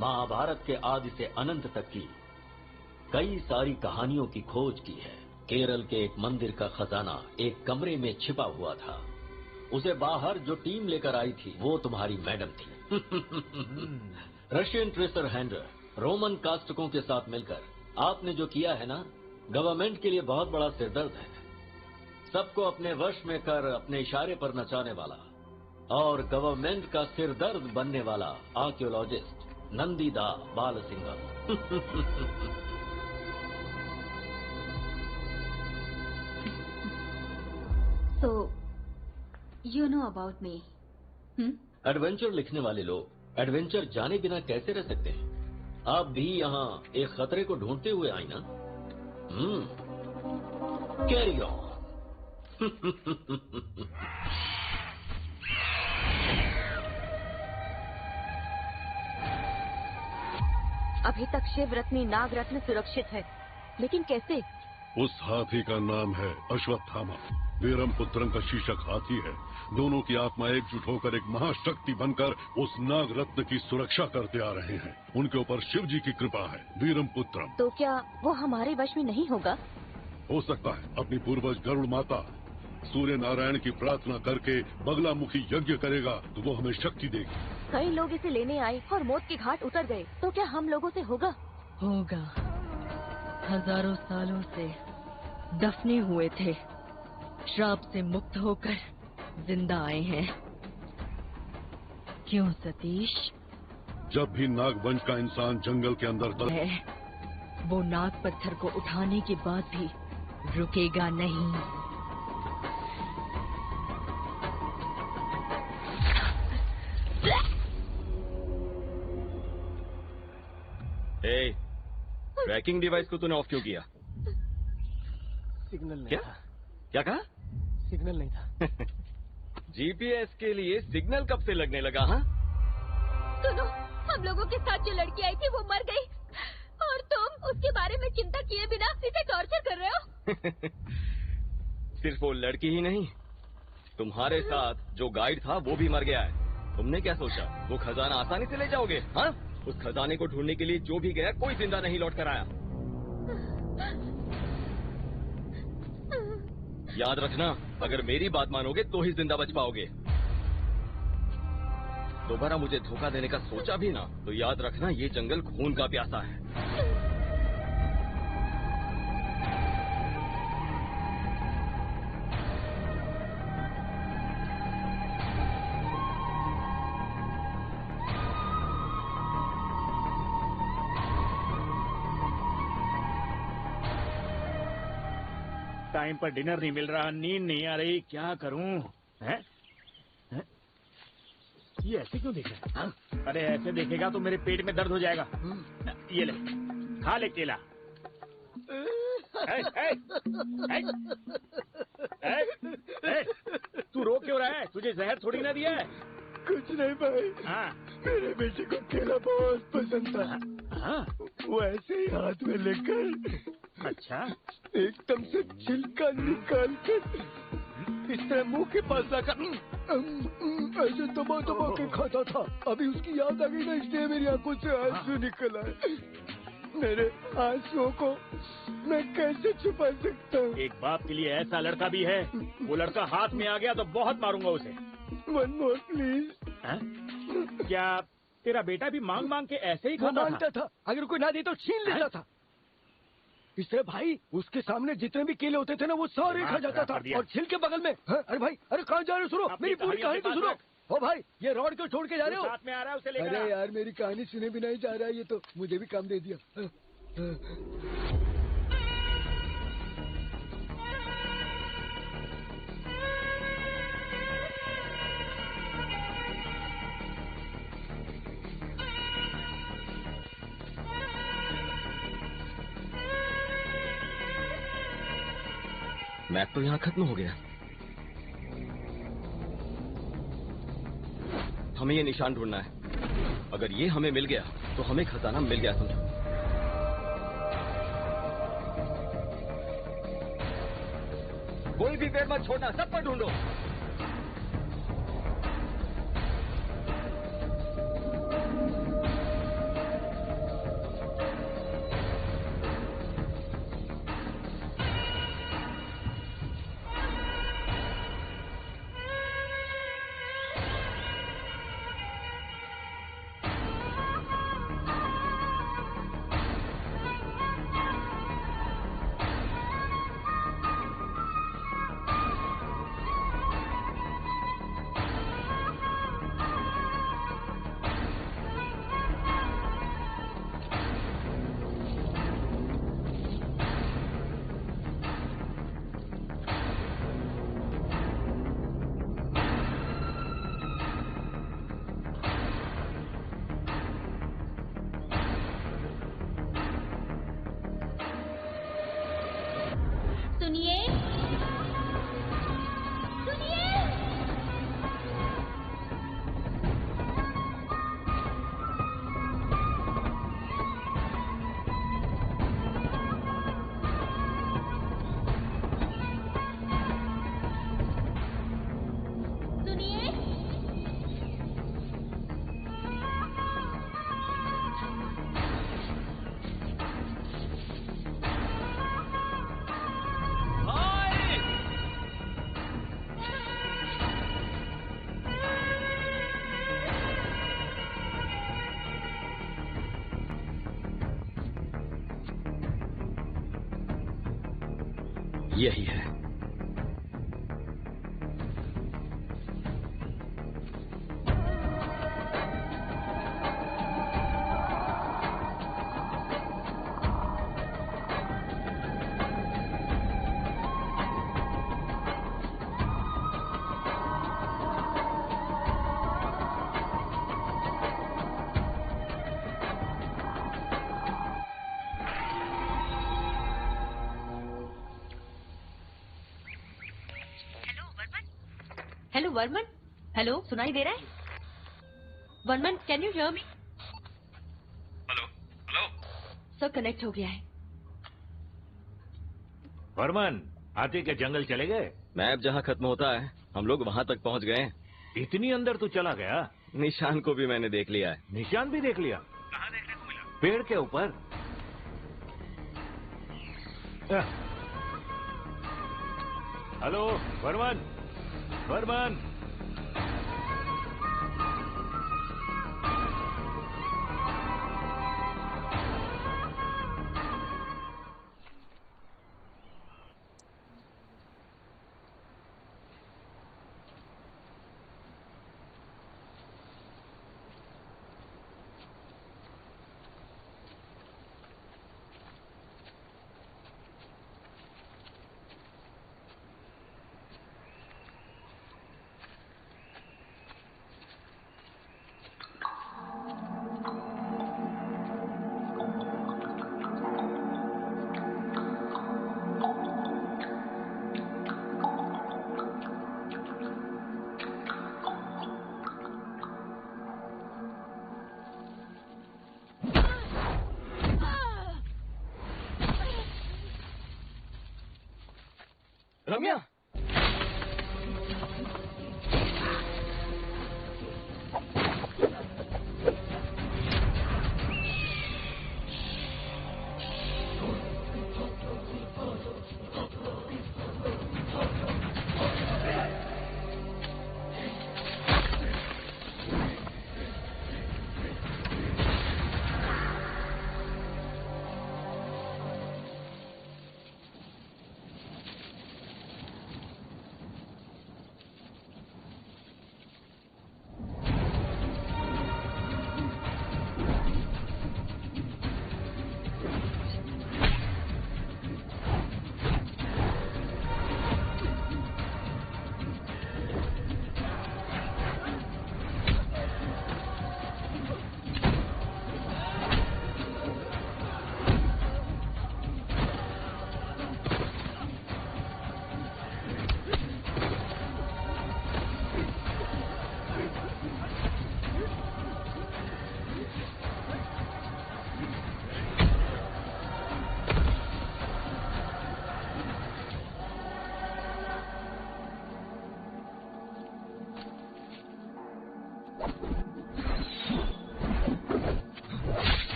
महाभारत के आदि से अनंत तक की कई सारी कहानियों की खोज की है। केरल के एक मंदिर का खजाना एक कमरे में छिपा हुआ था। उसे बाहर जो टीम लेकर आई थी वो तुम्हारी मैडम थी। रशियन ट्रेसर हैंडर रोमन कास्टकों के साथ मिलकर आपने जो किया है ना, गवर्नमेंट के लिए बहुत बड़ा सिरदर्द है। सबको अपने वश में कर अपने इशारे पर नचाने वाला और गवर्नमेंट का सिरदर्द बनने वाला archaeologist Nandida Balasingam. So, you know about me. Adventure लिखने वाले लोग एडवेंचर जाने बिना कैसे रह सकते हैं? आप भी यहाँ एक खतरे को ढूंढते हुए आई ना? Carry on. अभी तक शिव रत्नी नाग रत्न सुरक्षित है, लेकिन कैसे? उस हाथी का नाम है अश्वत्थामा। वीरम पुत्रम का शीर्षक हाथी है। दोनों की आत्मा एकजुट होकर एक महाशक्ति बनकर उस नाग रत्न की सुरक्षा करते आ रहे हैं। उनके ऊपर शिव जी की कृपा है। वीरम पुत्रम। तो क्या वो हमारे वश में नहीं होगा? हो सकता है। अपनी पूर्वज गरुड़ माता सूर्य नारायण की प्रार्थना करके बगलामुखी यज्ञ करेगा तो वो हमें शक्ति देगी। कई लोग इसे लेने आए और मौत के घाट उतर गए, तो क्या हम लोगों से होगा? होगा। हजारों सालों से दफने हुए थे, श्राप से मुक्त होकर जिंदा आए हैं। क्यों सतीश? जब भी नागवंश का इंसान जंगल के अंदर है, वो नाग पत्थर को उठाने के बाद भी रुकेगा नहीं। ट्रैकिंग डिवाइस को तूने ऑफ क्यों किया? सिग्नल नहीं क्या? था। क्या कहा? सिग्नल नहीं था। जीपीएस के लिए सिग्नल कब से लगने लगा? हाँ, सुनो, हम लोगों के साथ जो लड़की आई थी वो मर गई और तुम उसके बारे में चिंता किए बिना इसे टॉर्चर कर रहे हो। सिर्फ वो लड़की ही नहीं, तुम्हारे साथ जो गाइड था वो भी मर गया है। तुमने क्या सोचा वो खजाना आसानी से ले जाओगे? हाँ, उस खजाने को ढूंढने के लिए जो भी गया कोई जिंदा नहीं लौट कर आया। याद रखना, अगर मेरी बात मानोगे तो ही जिंदा बच पाओगे। दोबारा मुझे धोखा देने का सोचा भी ना तो याद रखना ये जंगल खून का प्यासा है। टाइम पर डिनर नहीं मिल रहा, नींद नहीं आ रही, क्या करूं? हैं? हैं? ये ऐसे क्यों देख रहा है? हाँ? अरे ऐसे देखेगा तो मेरे पेट में दर्द हो जाएगा। ये ले, खा ले केला। तू रो क्यों रहा है? तुझे जहर थोड़ी ना दिया है। कुछ नहीं भाई। हाँ, मेरे बेटे को केला बहुत पसंद था। हाँ, वो ऐसे ही हाथ में लेकर अच्छा, एकदम से छिलका निकाल कर इस तरह मुंह के पास लाकर ऐसे दबा दबा के खाता था। अभी उसकी याद आ गई ना, इसलिए मेरी आंखों से आंसू निकल आए। मेरे आंसुओं को मैं कैसे छुपा सकता हूँ? एक बाप के लिए ऐसा लड़का भी है। वो लड़का हाथ में आ गया तो बहुत मारूंगा उसे। One more please. क्या तेरा बेटा भी मांग मांग के ऐसे ही खाता मांगता था? अगर कोई ना दे तो छीन लेता था। इससे भाई उसके सामने जितने भी केले होते थे ना वो सारे खा जाता था और छिल के बगल में। अरे भाई, अरे कहाँ जा रहे हो? सुनो मेरी पूरी कहानी तो सुनो। ओ भाई, ये रॉड क्यों छोड़ के जा रहे हो? साथ में आ रहा है, उसे लेकर। अरे यार, मेरी कहानी सुने बिना ही जा रहा है। ये तो मुझे भी काम दे दिया। मैप तो यहाँ खत्म हो गया। हमें ये निशान ढूंढना है। अगर ये हमें मिल गया तो हमें खजाना मिल गया समझो। कोई भी पेड़ मत छोड़ना, सब पर ढूंढो। यही है। हेलो वर्मन, हेलो, सुनाई दे रहा है? Varman, can you hear me? Hello hello sir, connect हो गया है। वर्मन, हाथी के जंगल चले गए? मैप जहाँ खत्म होता है हम लोग वहाँ तक पहुँच गए। इतनी अंदर तू चला गया? निशान को भी मैंने देख लिया है। निशान भी देख लिया? कहाँ देखने को मिला? पेड़ के ऊपर। हेलो वर्मन, वर्मन, रम्या,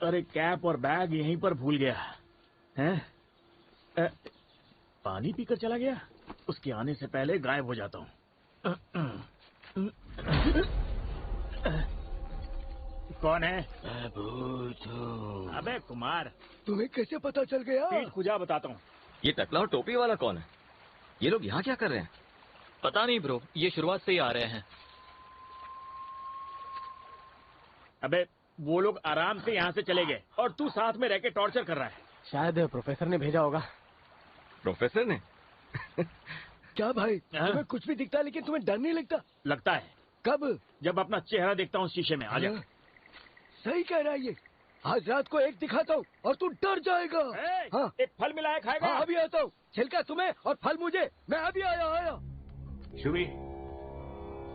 अरे कैप और बैग यहीं पर भूल गया हैं? पानी पीकर चला गया। उसके आने से पहले गायब हो जाता हूँ। कौन है? अबे कुमार, तुम्हें कैसे पता चल गया? पीठ खुजा बताता हूँ। ये टकला और टोपी वाला कौन है? ये लोग यहाँ क्या कर रहे हैं? पता नहीं ब्रो, ये शुरुआत से ही आ रहे हैं। अबे वो लोग आराम से यहाँ से चले गए और तू साथ में रह के टॉर्चर कर रहा है। शायद प्रोफेसर ने भेजा होगा। प्रोफेसर ने? क्या भाई, तुम्हें कुछ भी दिखता है लेकिन तुम्हें डर नहीं लगता? लगता है। कब? जब अपना चेहरा देखता हूँ शीशे में। आजा। सही कह रहा है ये। आज रात को एक दिखाता हूँ और तू डर जाएगा। हाँ। एक फल मिलाया खाएगा? हाँ, अभी आता हूँ। छिलका तुम्हें और फल मुझे। मैं अभी आया। शुभी,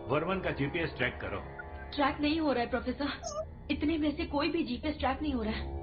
वर्मन का जीपीएस ट्रैक करो। ट्रैक नहीं हो रहा है प्रोफेसर। इतने में से कोई भी जीपीएस ट्रैक नहीं हो रहा है।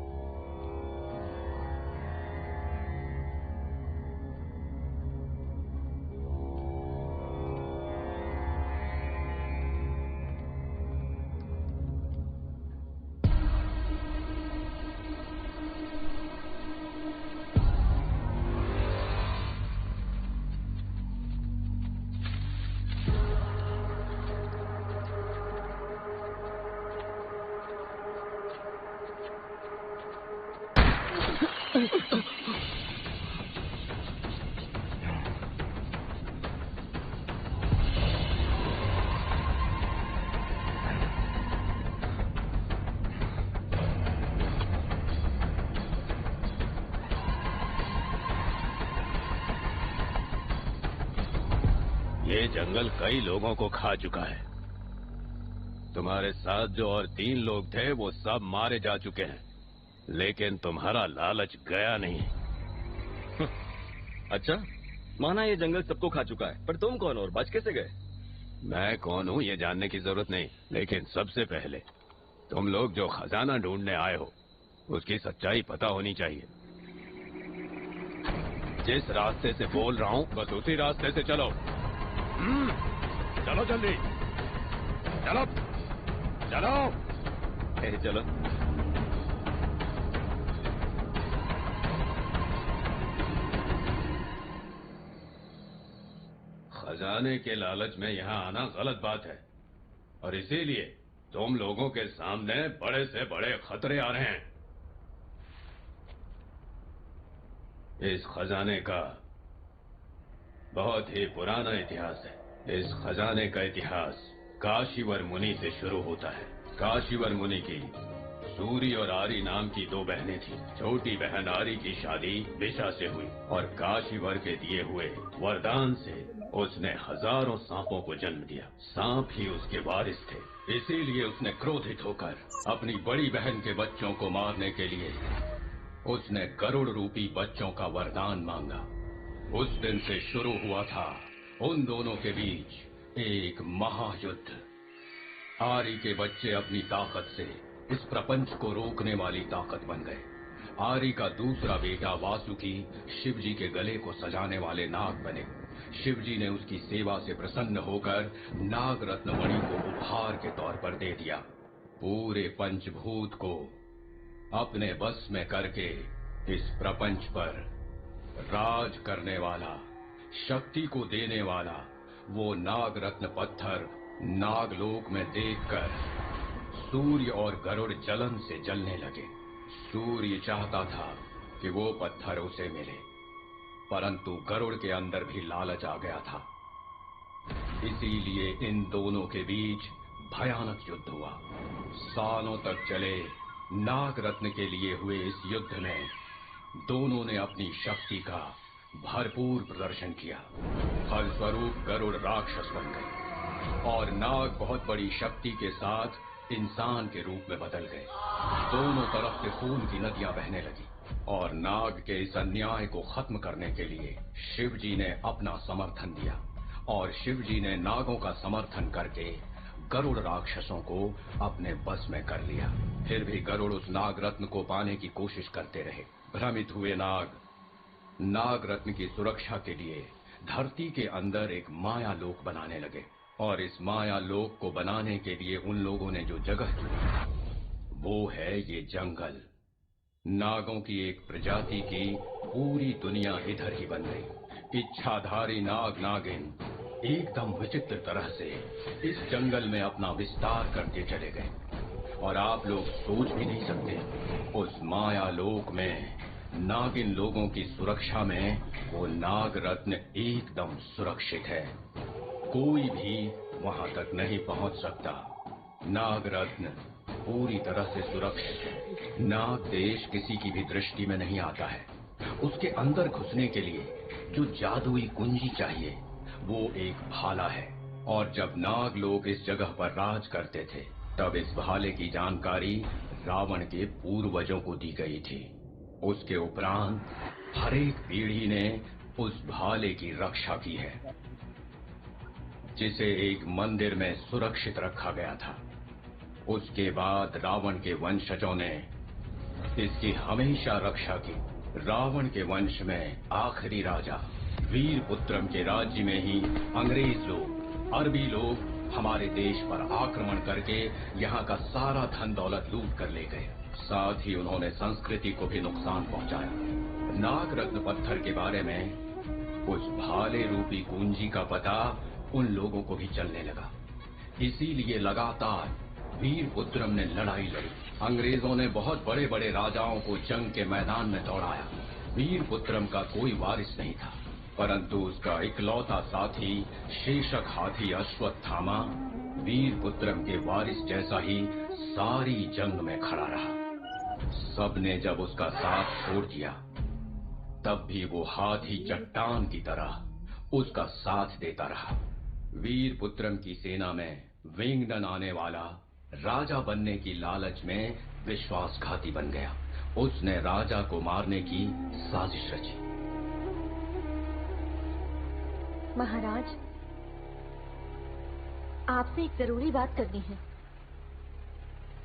ये जंगल कई लोगों को खा चुका है। तुम्हारे साथ जो और 3 लोग थे वो सब मारे जा चुके हैं, लेकिन तुम्हारा लालच गया नहीं। अच्छा, माना ये जंगल सबको खा चुका है, पर तुम कौन और बच कैसे गए? मैं कौन हूँ ये जानने की जरूरत नहीं, लेकिन सबसे पहले तुम लोग जो खजाना ढूंढने आए हो उसकी सच्चाई पता होनी चाहिए। जिस रास्ते से बोल रहा हूँ बस उसी रास्ते से चलो। चलो जल्दी, चलो चलो चलो। खजाने के लालच में यहाँ आना गलत बात है और इसीलिए तुम लोगों के सामने बड़े से बड़े खतरे आ रहे हैं। इस खजाने का बहुत ही पुराना इतिहास है। इस खजाने का इतिहास काशीवर मुनि से शुरू होता है। काशीवर मुनि की सूरी और आरी नाम की 2 बहनें थीं। छोटी बहन आरी की शादी विशा से हुई और काशीवर के दिए हुए वरदान से उसने हजारों सांपों को जन्म दिया। सांप ही उसके वारिस थे, इसीलिए उसने क्रोधित होकर अपनी बड़ी बहन के बच्चों को मारने के लिए उसने गरुड़ रूपी बच्चों का वरदान मांगा। उस दिन से शुरू हुआ था उन दोनों के बीच एक महायुद्ध। आरी के बच्चे अपनी ताकत से इस प्रपंच को रोकने वाली ताकत बन गए। आरी का दूसरा बेटा वासुकी शिवजी के गले को सजाने वाले नाग बने। शिवजी ने उसकी सेवा से प्रसन्न होकर नाग रत्न मणि को उपहार के तौर पर दे दिया। पूरे पंचभूत को अपने बस में करके इस प्रपंच पर राज करने वाला, शक्ति को देने वाला वो नाग रत्न पत्थर नागलोक में देखकर सूर्य और गरुड़ जलन से जलने लगे। सूर्य चाहता था कि वो पत्थर उसे मिले, परंतु गरुड़ के अंदर भी लालच आ गया था। इसीलिए इन दोनों के बीच भयानक युद्ध हुआ। सालों तक चले नाग रत्न के लिए हुए इस युद्ध में दोनों ने अपनी शक्ति का भरपूर प्रदर्शन किया। फलस्वरूप गरुड़ राक्षस बन गए और नाग बहुत बड़ी शक्ति के साथ इंसान के रूप में बदल गए। दोनों तरफ से खून की नदियां बहने लगी और नाग के इस अन्याय को खत्म करने के लिए शिवजी ने अपना समर्थन दिया और शिवजी ने नागों का समर्थन करके गरुड़ राक्षसों को अपने बस में कर लिया। फिर भी गरुड़ उस नाग रत्न को पाने की कोशिश करते रहे। भ्रमित हुए नाग रत्न की सुरक्षा के लिए धरती के अंदर एक माया लोक बनाने लगे और इस माया लोक को बनाने के लिए उन लोगों ने जो जगह चुनी वो है ये जंगल। नागों की एक प्रजाति की पूरी दुनिया इधर ही बन गई। इच्छाधारी नाग नागिन एकदम विचित्र तरह से इस जंगल में अपना विस्तार करते चले गए और आप लोग सोच भी नहीं सकते उस माया लोक में नागिन लोगों की सुरक्षा में वो नाग रत्न एकदम सुरक्षित है। कोई भी वहां तक नहीं पहुंच सकता। नाग रत्न पूरी तरह से सुरक्षित है। नाग देश किसी की भी दृष्टि में नहीं आता है। उसके अंदर घुसने के लिए जो जादुई कुंजी चाहिए वो एक भाला है। और जब नाग लोग इस जगह पर राज करते थे तब इस भाले की जानकारी रावण के पूर्वजों को दी गई थी। उसके उपरांत हर एक पीढ़ी ने उस भाले की रक्षा की है, जिसे एक मंदिर में सुरक्षित रखा गया था। उसके बाद रावण के वंशजों ने इसकी हमेशा रक्षा की। रावण के वंश में आखिरी राजा वीरपुत्रम के राज्य में ही अंग्रेज लोग, अरबी लोग हमारे देश पर आक्रमण करके यहाँ का सारा धन दौलत लूट कर ले गए। साथ ही उन्होंने संस्कृति को भी नुकसान पहुंचाया। नाग रत्न पत्थर के बारे में उस भाले रूपी कुंजी का पता उन लोगों को भी चलने लगा। इसीलिए लगातार वीरपुत्रम ने लड़ाई लड़ी। अंग्रेजों ने बहुत बड़े बड़े राजाओं को जंग के मैदान में दौड़ाया। वीरपुत्रम का कोई वारिस नहीं था, परंतु उसका इकलौता साथी शेषक हाथी अश्वत्थामा वीरपुत्रम के वारिस जैसा ही सारी जंग में खड़ा रहा। सबने जब उसका साथ छोड़ दिया तब भी वो हाथी चट्टान की तरह उसका साथ देता रहा। वीरपुत्रम की सेना में विंगडन आने वाला राजा बनने की लालच में विश्वासघाती बन गया। उसने राजा को मारने की साजिश रची। महाराज, आपसे एक जरूरी बात करनी है।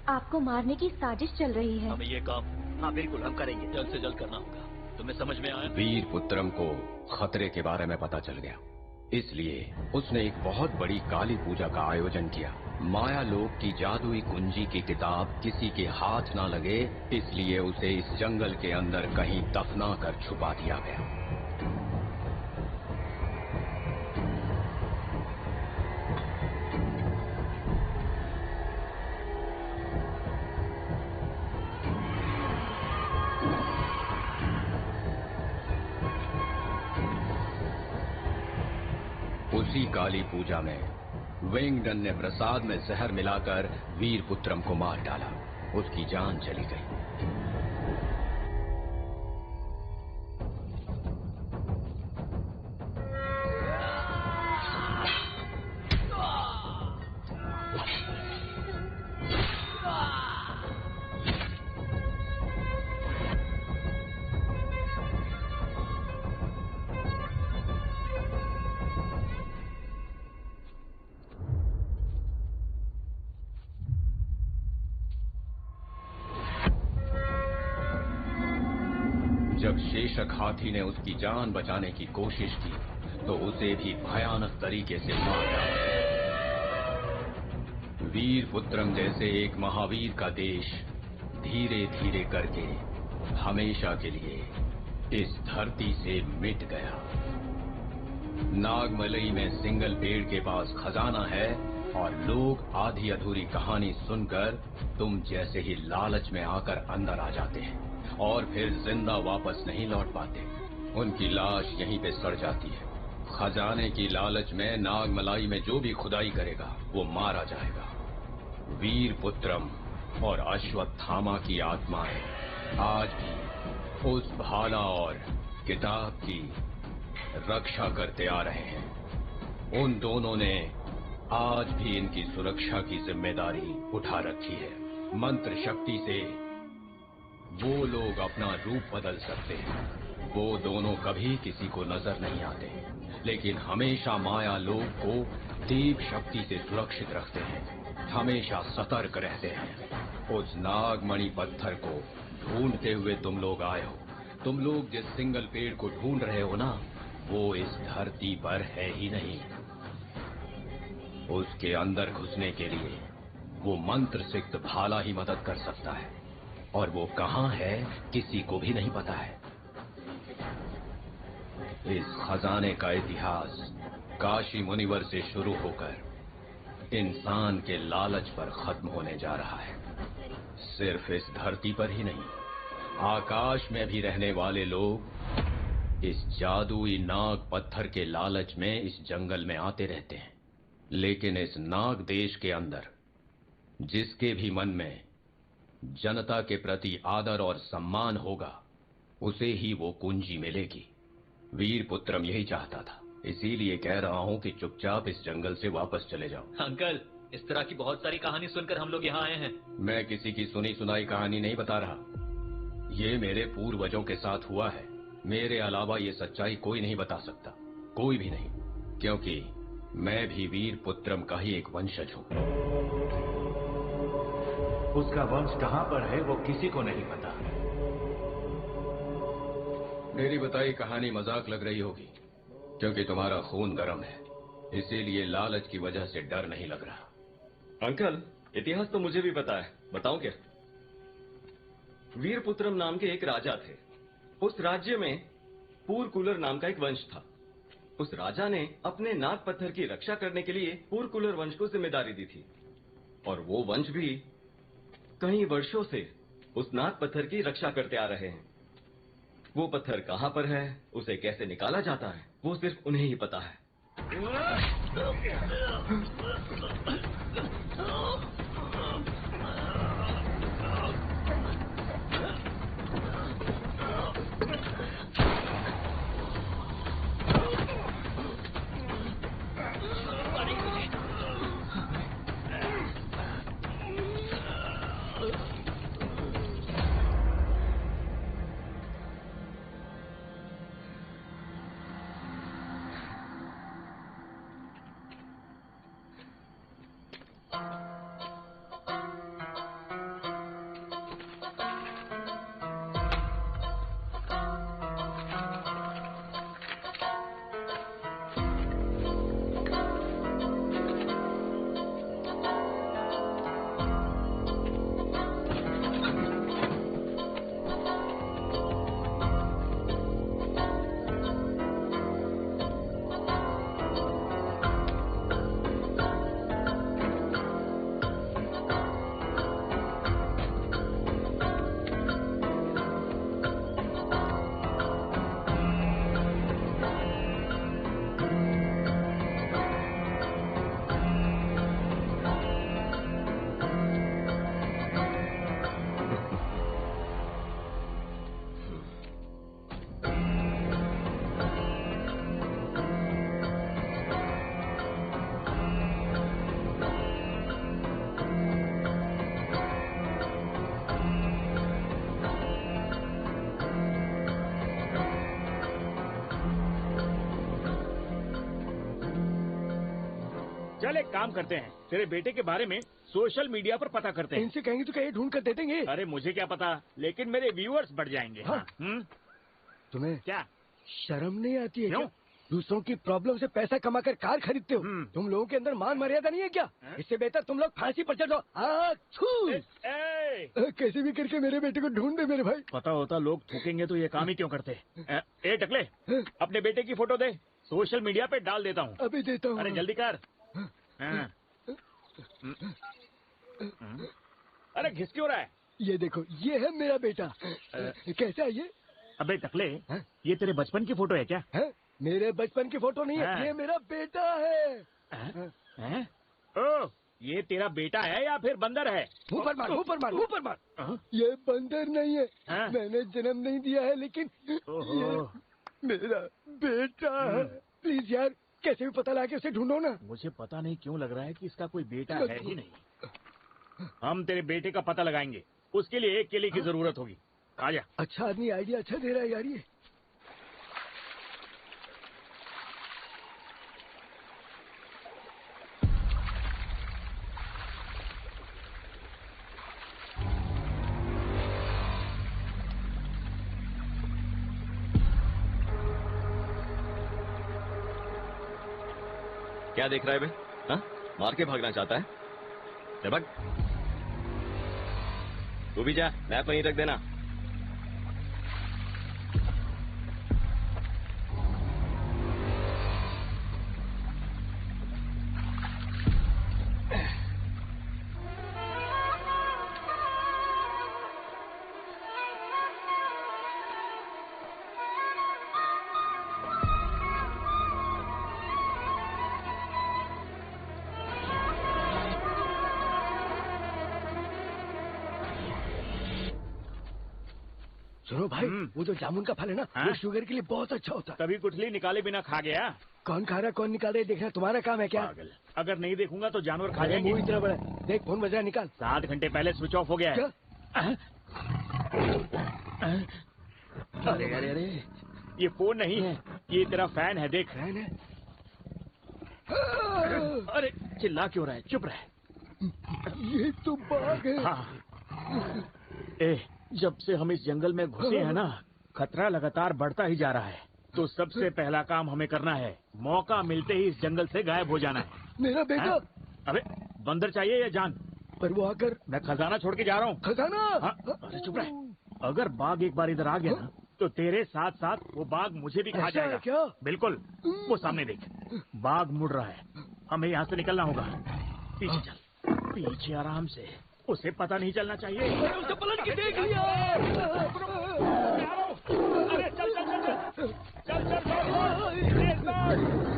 आपको मारने की साजिश चल रही है। हमें ये काम हाँ बिल्कुल हम करेंगे, जल्द से जल्द करना होगा। तुम्हें समझ में आया? वीरपुत्रम को खतरे के बारे में पता चल गया, इसलिए उसने एक बहुत बड़ी काली पूजा का आयोजन किया। माया लोक की जादुई कुंजी की किताब किसी के हाथ ना लगे, इसलिए उसे इस जंगल के अंदर कहीं दफना कर छुपा दिया गया। उसी काली पूजा में विंगडन ने प्रसाद में जहर मिलाकर वीरपुत्रम को मार डाला। उसकी जान चली गई। जब शेषक हाथी ने उसकी जान बचाने की कोशिश की तो उसे भी भयानक तरीके से मार डाला। वीरपुत्रम जैसे एक महावीर का देश धीरे धीरे करके हमेशा के लिए इस धरती से मिट गया। नागमलई में सिंगल पेड़ के पास खजाना है और लोग आधी अधूरी कहानी सुनकर तुम जैसे ही लालच में आकर अंदर आ जाते हैं और फिर जिंदा वापस नहीं लौट पाते। उनकी लाश यहीं पे सड़ जाती है। खजाने की लालच में नागमलाई में जो भी खुदाई करेगा वो मारा जाएगा। वीरपुत्रम और अश्वत्थामा की आत्माएं आज भी उस भाला और किताब की रक्षा करते आ रहे हैं। उन दोनों ने आज भी इनकी सुरक्षा की जिम्मेदारी उठा रखी है। मंत्र शक्ति से वो लोग अपना रूप बदल सकते हैं। वो दोनों कभी किसी को नजर नहीं आते, लेकिन हमेशा माया लोक को देव शक्ति से सुरक्षित रखते हैं। हमेशा सतर्क रहते हैं। उस नागमणि पत्थर को ढूंढते हुए तुम लोग आए हो। तुम लोग जिस सिंगल पेड़ को ढूंढ रहे हो ना, वो इस धरती पर है ही नहीं। उसके अंदर घुसने के लिए वो मंत्र सिक्त भाला ही मदद कर सकता है। और वो कहाँ है किसी को भी नहीं पता है। इस खजाने का इतिहास काशी मुनिवर से शुरू होकर इंसान के लालच पर खत्म होने जा रहा है। सिर्फ इस धरती पर ही नहीं, आकाश में भी रहने वाले लोग इस जादुई नाग पत्थर के लालच में इस जंगल में आते रहते हैं। लेकिन इस नाग देश के अंदर जिसके भी मन में जनता के प्रति आदर और सम्मान होगा, उसे ही वो कुंजी मिलेगी। वीरपुत्रम यही चाहता था, इसीलिए कह रहा हूं कि चुपचाप इस जंगल से वापस चले जाओ। अंकल, इस तरह की बहुत सारी कहानी सुनकर हम लोग यहाँ आए हैं। मैं किसी की सुनी सुनाई कहानी नहीं बता रहा, ये मेरे पूर्वजों के साथ हुआ है। मेरे अलावा ये सच्चाई कोई नहीं बता सकता, कोई भी नहीं, क्योंकि मैं भी वीरपुत्रम का ही एक वंशज हूँ। उसका वंश कहाँ पर है वो किसी को नहीं पता। मेरी बताई कहानी मजाक लग रही होगी, क्योंकि तुम्हारा खून गर्म है, इसीलिए लालच की वजह से डर नहीं लग रहा। अंकल, इतिहास तो मुझे भी पता है, बताऊं क्या? वीरपुत्रम नाम के एक राजा थे। उस राज्य में पूरकुलर नाम का एक वंश था। उस राजा ने अपने नाग पत्थर की रक्षा करने के लिए पूरकुलर वंश को जिम्मेदारी दी थी, और वो वंश भी कई वर्षों से उस नाग पत्थर की रक्षा करते आ रहे हैं। वो पत्थर कहाँ पर है, उसे कैसे निकाला जाता है, वो सिर्फ उन्हें ही पता है। चल एक काम करते हैं, तेरे बेटे के बारे में सोशल मीडिया पर पता करते हैं। इनसे कहेंगे तो कहीं ढूंढ कर दे देंगे। अरे मुझे क्या पता, लेकिन मेरे व्यूअर्स बढ़ जाएंगे। हाँ। तुम्हें क्या शर्म नहीं आती है क्या? दूसरों की प्रॉब्लम से पैसा कमाकर कार खरीदते हो। तुम लोगों के अंदर मान मर्यादा नहीं है क्या? इससे बेहतर तुम लोग फांसी पर चढ़ जाओ। कैसे भी करके मेरे बेटे को ढूंढ दे मेरे भाई। पता होता लोग थूकेंगे तो ये काम ही क्यों करते। ए टकले, अपने बेटे की फोटो दे, सोशल मीडिया पे डाल देता हूँ। अभी देता हूँ। अरे जल्दी कर। अरे घिस क्यों रहा है? ये देखो, ये है मेरा बेटा। कैसा है ये? अबे टकले, ये तेरे बचपन की फोटो है क्या? मेरे बचपन की फोटो नहीं है, ये मेरा बेटा है। ओ, ये तेरा बेटा है या फिर बंदर है? ऊपर मार, ऊपर मार, ऊपर मार। ये बंदर नहीं है, मैंने जन्म नहीं दिया है, लेकिन ये मेरा बेटा है। प्लीज यार, कैसे भी पता लगा उसे ढूंढो ना। मुझे पता नहीं क्यों लग रहा है कि इसका कोई बेटा है ही नहीं। हम तेरे बेटे का पता लगाएंगे, उसके लिए एक केले की जरूरत होगी। आजा। अच्छा आदमी आइडिया अच्छा दे रहा है यार ये। क्या देख रहा है बे? हाँ? मार के भागना चाहता है? भाग। तू भी जा, मैप वहीं रख देना। सुनो भाई, वो जो जामुन का फल है ना, वो शुगर के लिए बहुत अच्छा होता है। कभी गुठली निकाले बिना खा गया? कौन खा रहा है, कौन निकाल रहा है, देखना तुम्हारा काम है क्या? पागल। अगर नहीं देखूंगा तो जानवर खा जाएंगे। मुंह इतना बड़ा है। देख फोन बज रहा है, निकाल। 7 घंटे पहले स्विच ऑफ हो गया है। अरे अरे अरे, ये फोन नहीं है, ये तेरा फैन है, देख। फैन है? अरे चिल्ला क्यों रहा है, चुप रह। ये तो बाघ है। हाँ। जब से हम इस जंगल में घुसे हैं ना, खतरा लगातार बढ़ता ही जा रहा है। तो सबसे पहला काम हमें करना है, मौका मिलते ही इस जंगल से गायब हो जाना है। मेरा बेटा। अबे बंदर चाहिए या जान? पर वो आकर, मैं खजाना छोड़ के जा रहा हूँ। खजाना? हाँ, अरे चुप रह। अगर बाघ एक बार इधर आ गया ना, तो तेरे साथ साथ वो बाघ मुझे भी खा जाएगा। क्या? बिल्कुल। वो सामने देख, बाघ मुड़ रहा है। हमें यहाँ से निकलना होगा। पीछे चल, पीछे आराम से, उसे पता नहीं चलना चाहिए। उसे पलट के देख लिया। अरे चल चल चल चल चल चल चल।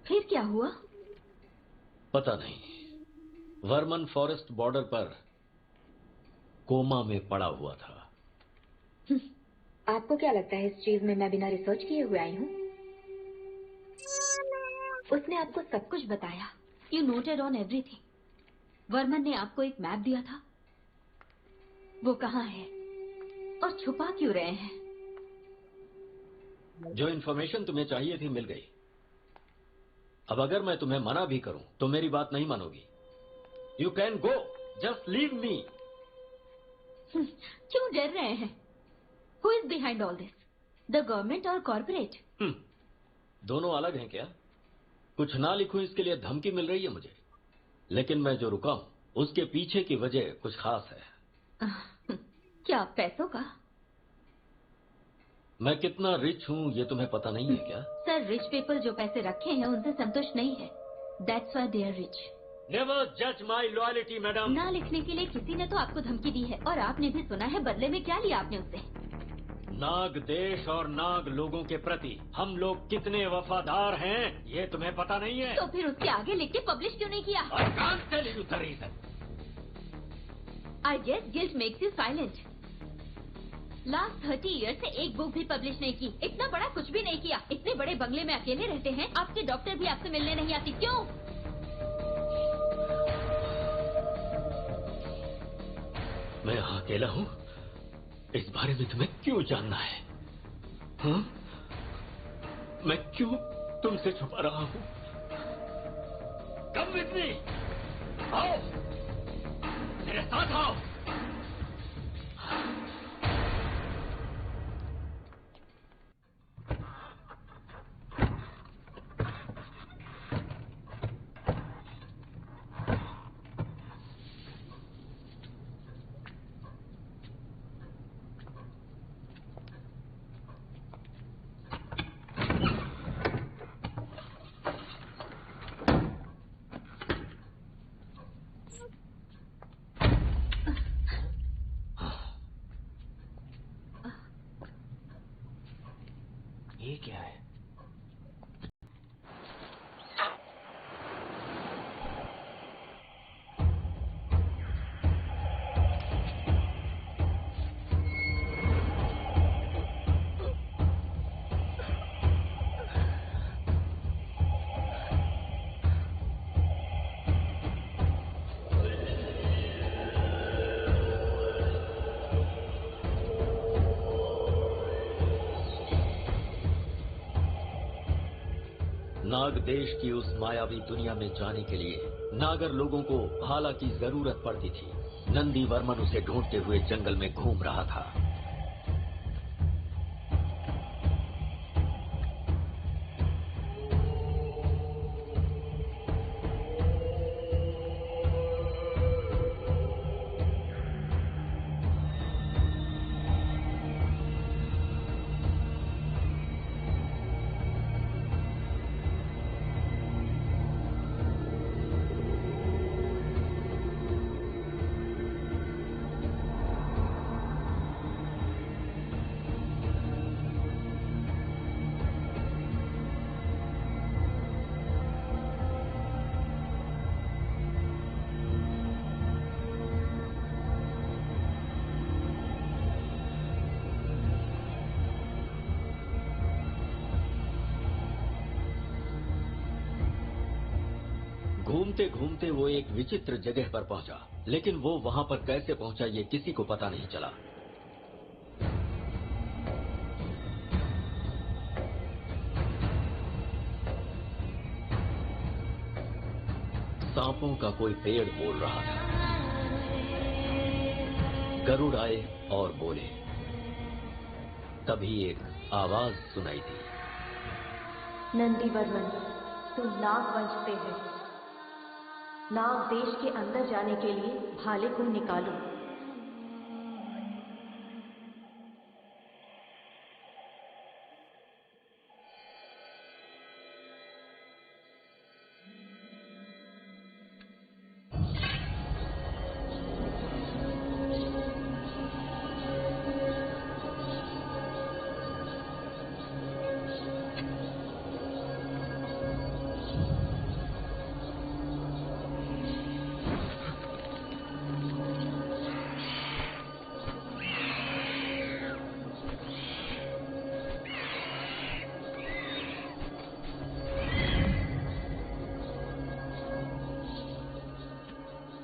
फिर क्या हुआ? पता नहीं। वर्मन फॉरेस्ट बॉर्डर पर कोमा में पड़ा हुआ था। आपको क्या लगता है इस चीज में मैं बिना रिसर्च किए हुए आई हूँ? उसने आपको सब कुछ बताया। You noted on everything. Varman ने आपको एक मैप दिया था। वो कहाँ है और छुपा क्यों रहे हैं? जो इन्फॉर्मेशन तुम्हें चाहिए थी मिल गई। अब अगर मैं तुम्हें मना भी करूं तो मेरी बात नहीं मानोगी। You can go, just leave me. क्यों डर रहे हैं? Who is behind all this? The government और कॉर्पोरेट? दोनों अलग हैं क्या? कुछ ना लिखूं इसके लिए धमकी मिल रही है मुझे, लेकिन मैं जो रुका हूं उसके पीछे की वजह कुछ खास है। क्या पैसों का? मैं कितना रिच हूँ ये तुम्हें पता नहीं है क्या? सर, रिच पीपल जो पैसे रखे हैं उनसे संतुष्ट नहीं है। That's why they are rich. Never जज माई लॉयल्टी मैडम। ना लिखने के लिए किसी ने तो आपको धमकी दी है और आपने भी सुना है, बदले में क्या लिया आपने उससे? नाग देश और नाग लोगों के प्रति हम लोग कितने वफादार हैं ये तुम्हें पता नहीं है। तो फिर उसके आगे लिख के पब्लिश क्यों नहीं किया? I can't tell you the reason. I guess guilt makes you silent. Last 30 year से एक बुक भी पब्लिश नहीं की, इतना बड़ा कुछ भी नहीं किया, इतने बड़े बंगले में अकेले रहते हैं, आपके डॉक्टर भी आपसे मिलने नहीं आती, क्यों? मैं यहाँ अकेला हूँ, इस बारे में तुम्हें क्यों जानना है? हाँ? मैं क्यों तुमसे छुपा रहा हूँ? Come with me. आओ, मेरे साथ आओ। ये क्या है? नाग देश की उस मायावी दुनिया में जाने के लिए नागर लोगों को भाला की जरूरत पड़ती थी। नंदी वर्मन उसे ढूंढते हुए जंगल में घूम रहा था। घूमते घूमते वो एक विचित्र जगह पर पहुंचा, लेकिन वो वहां पर कैसे पहुंचा ये किसी को पता नहीं चला। सांपों का कोई पेड़ बोल रहा था। गरुड़ आए और बोले। तभी एक आवाज सुनाई दी। नंदीवर्मन, तुम नाग वंश से है। नाग देश के अंदर जाने के लिए भाले को निकालो।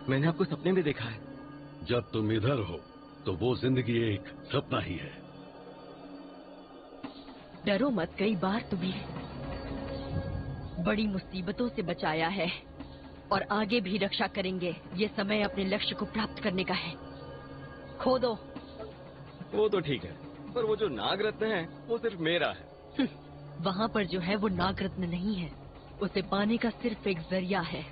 मैंने आपको सपने में देखा है। जब तुम इधर हो तो वो जिंदगी एक सपना ही है। डरो मत, कई बार तुम्हें बड़ी मुसीबतों से बचाया है और आगे भी रक्षा करेंगे। ये समय अपने लक्ष्य को प्राप्त करने का है। खो दो। वो तो ठीक है, पर वो जो नागरत्न है वो सिर्फ मेरा है। वहाँ पर जो है वो नागरत्न नहीं है, उसे पाने का सिर्फ एक जरिया है।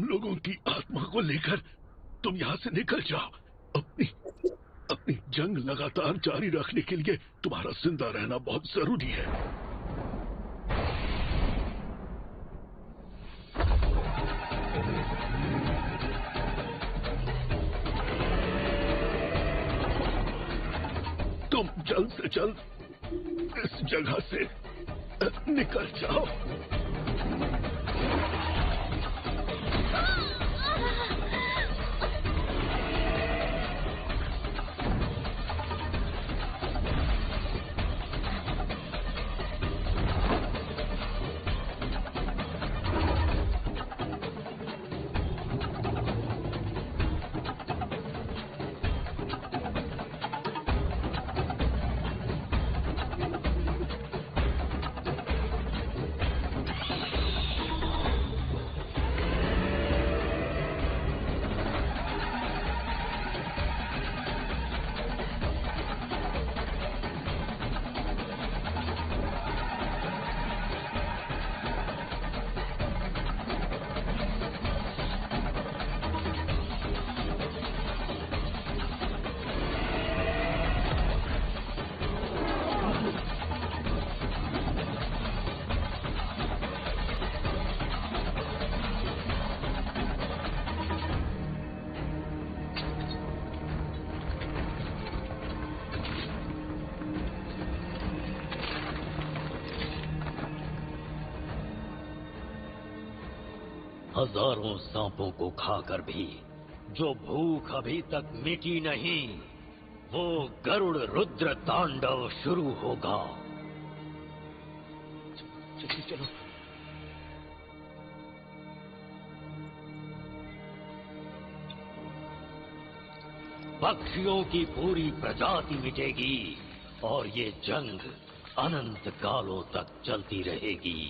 हम लोगों की आत्मा को लेकर तुम यहाँ से निकल जाओ। अपनी जंग लगातार जारी रखने के लिए तुम्हारा जिंदा रहना बहुत जरूरी है। तुम जल्द से जल्द इस जगह से निकल जाओ। हजारों सांपों को खाकर भी जो भूख अभी तक मिटी नहीं, वो गरुड़ रुद्र तांडव शुरू होगा। चलो। पक्षियों की पूरी प्रजाति मिटेगी और ये जंग अनंत कालों तक चलती रहेगी।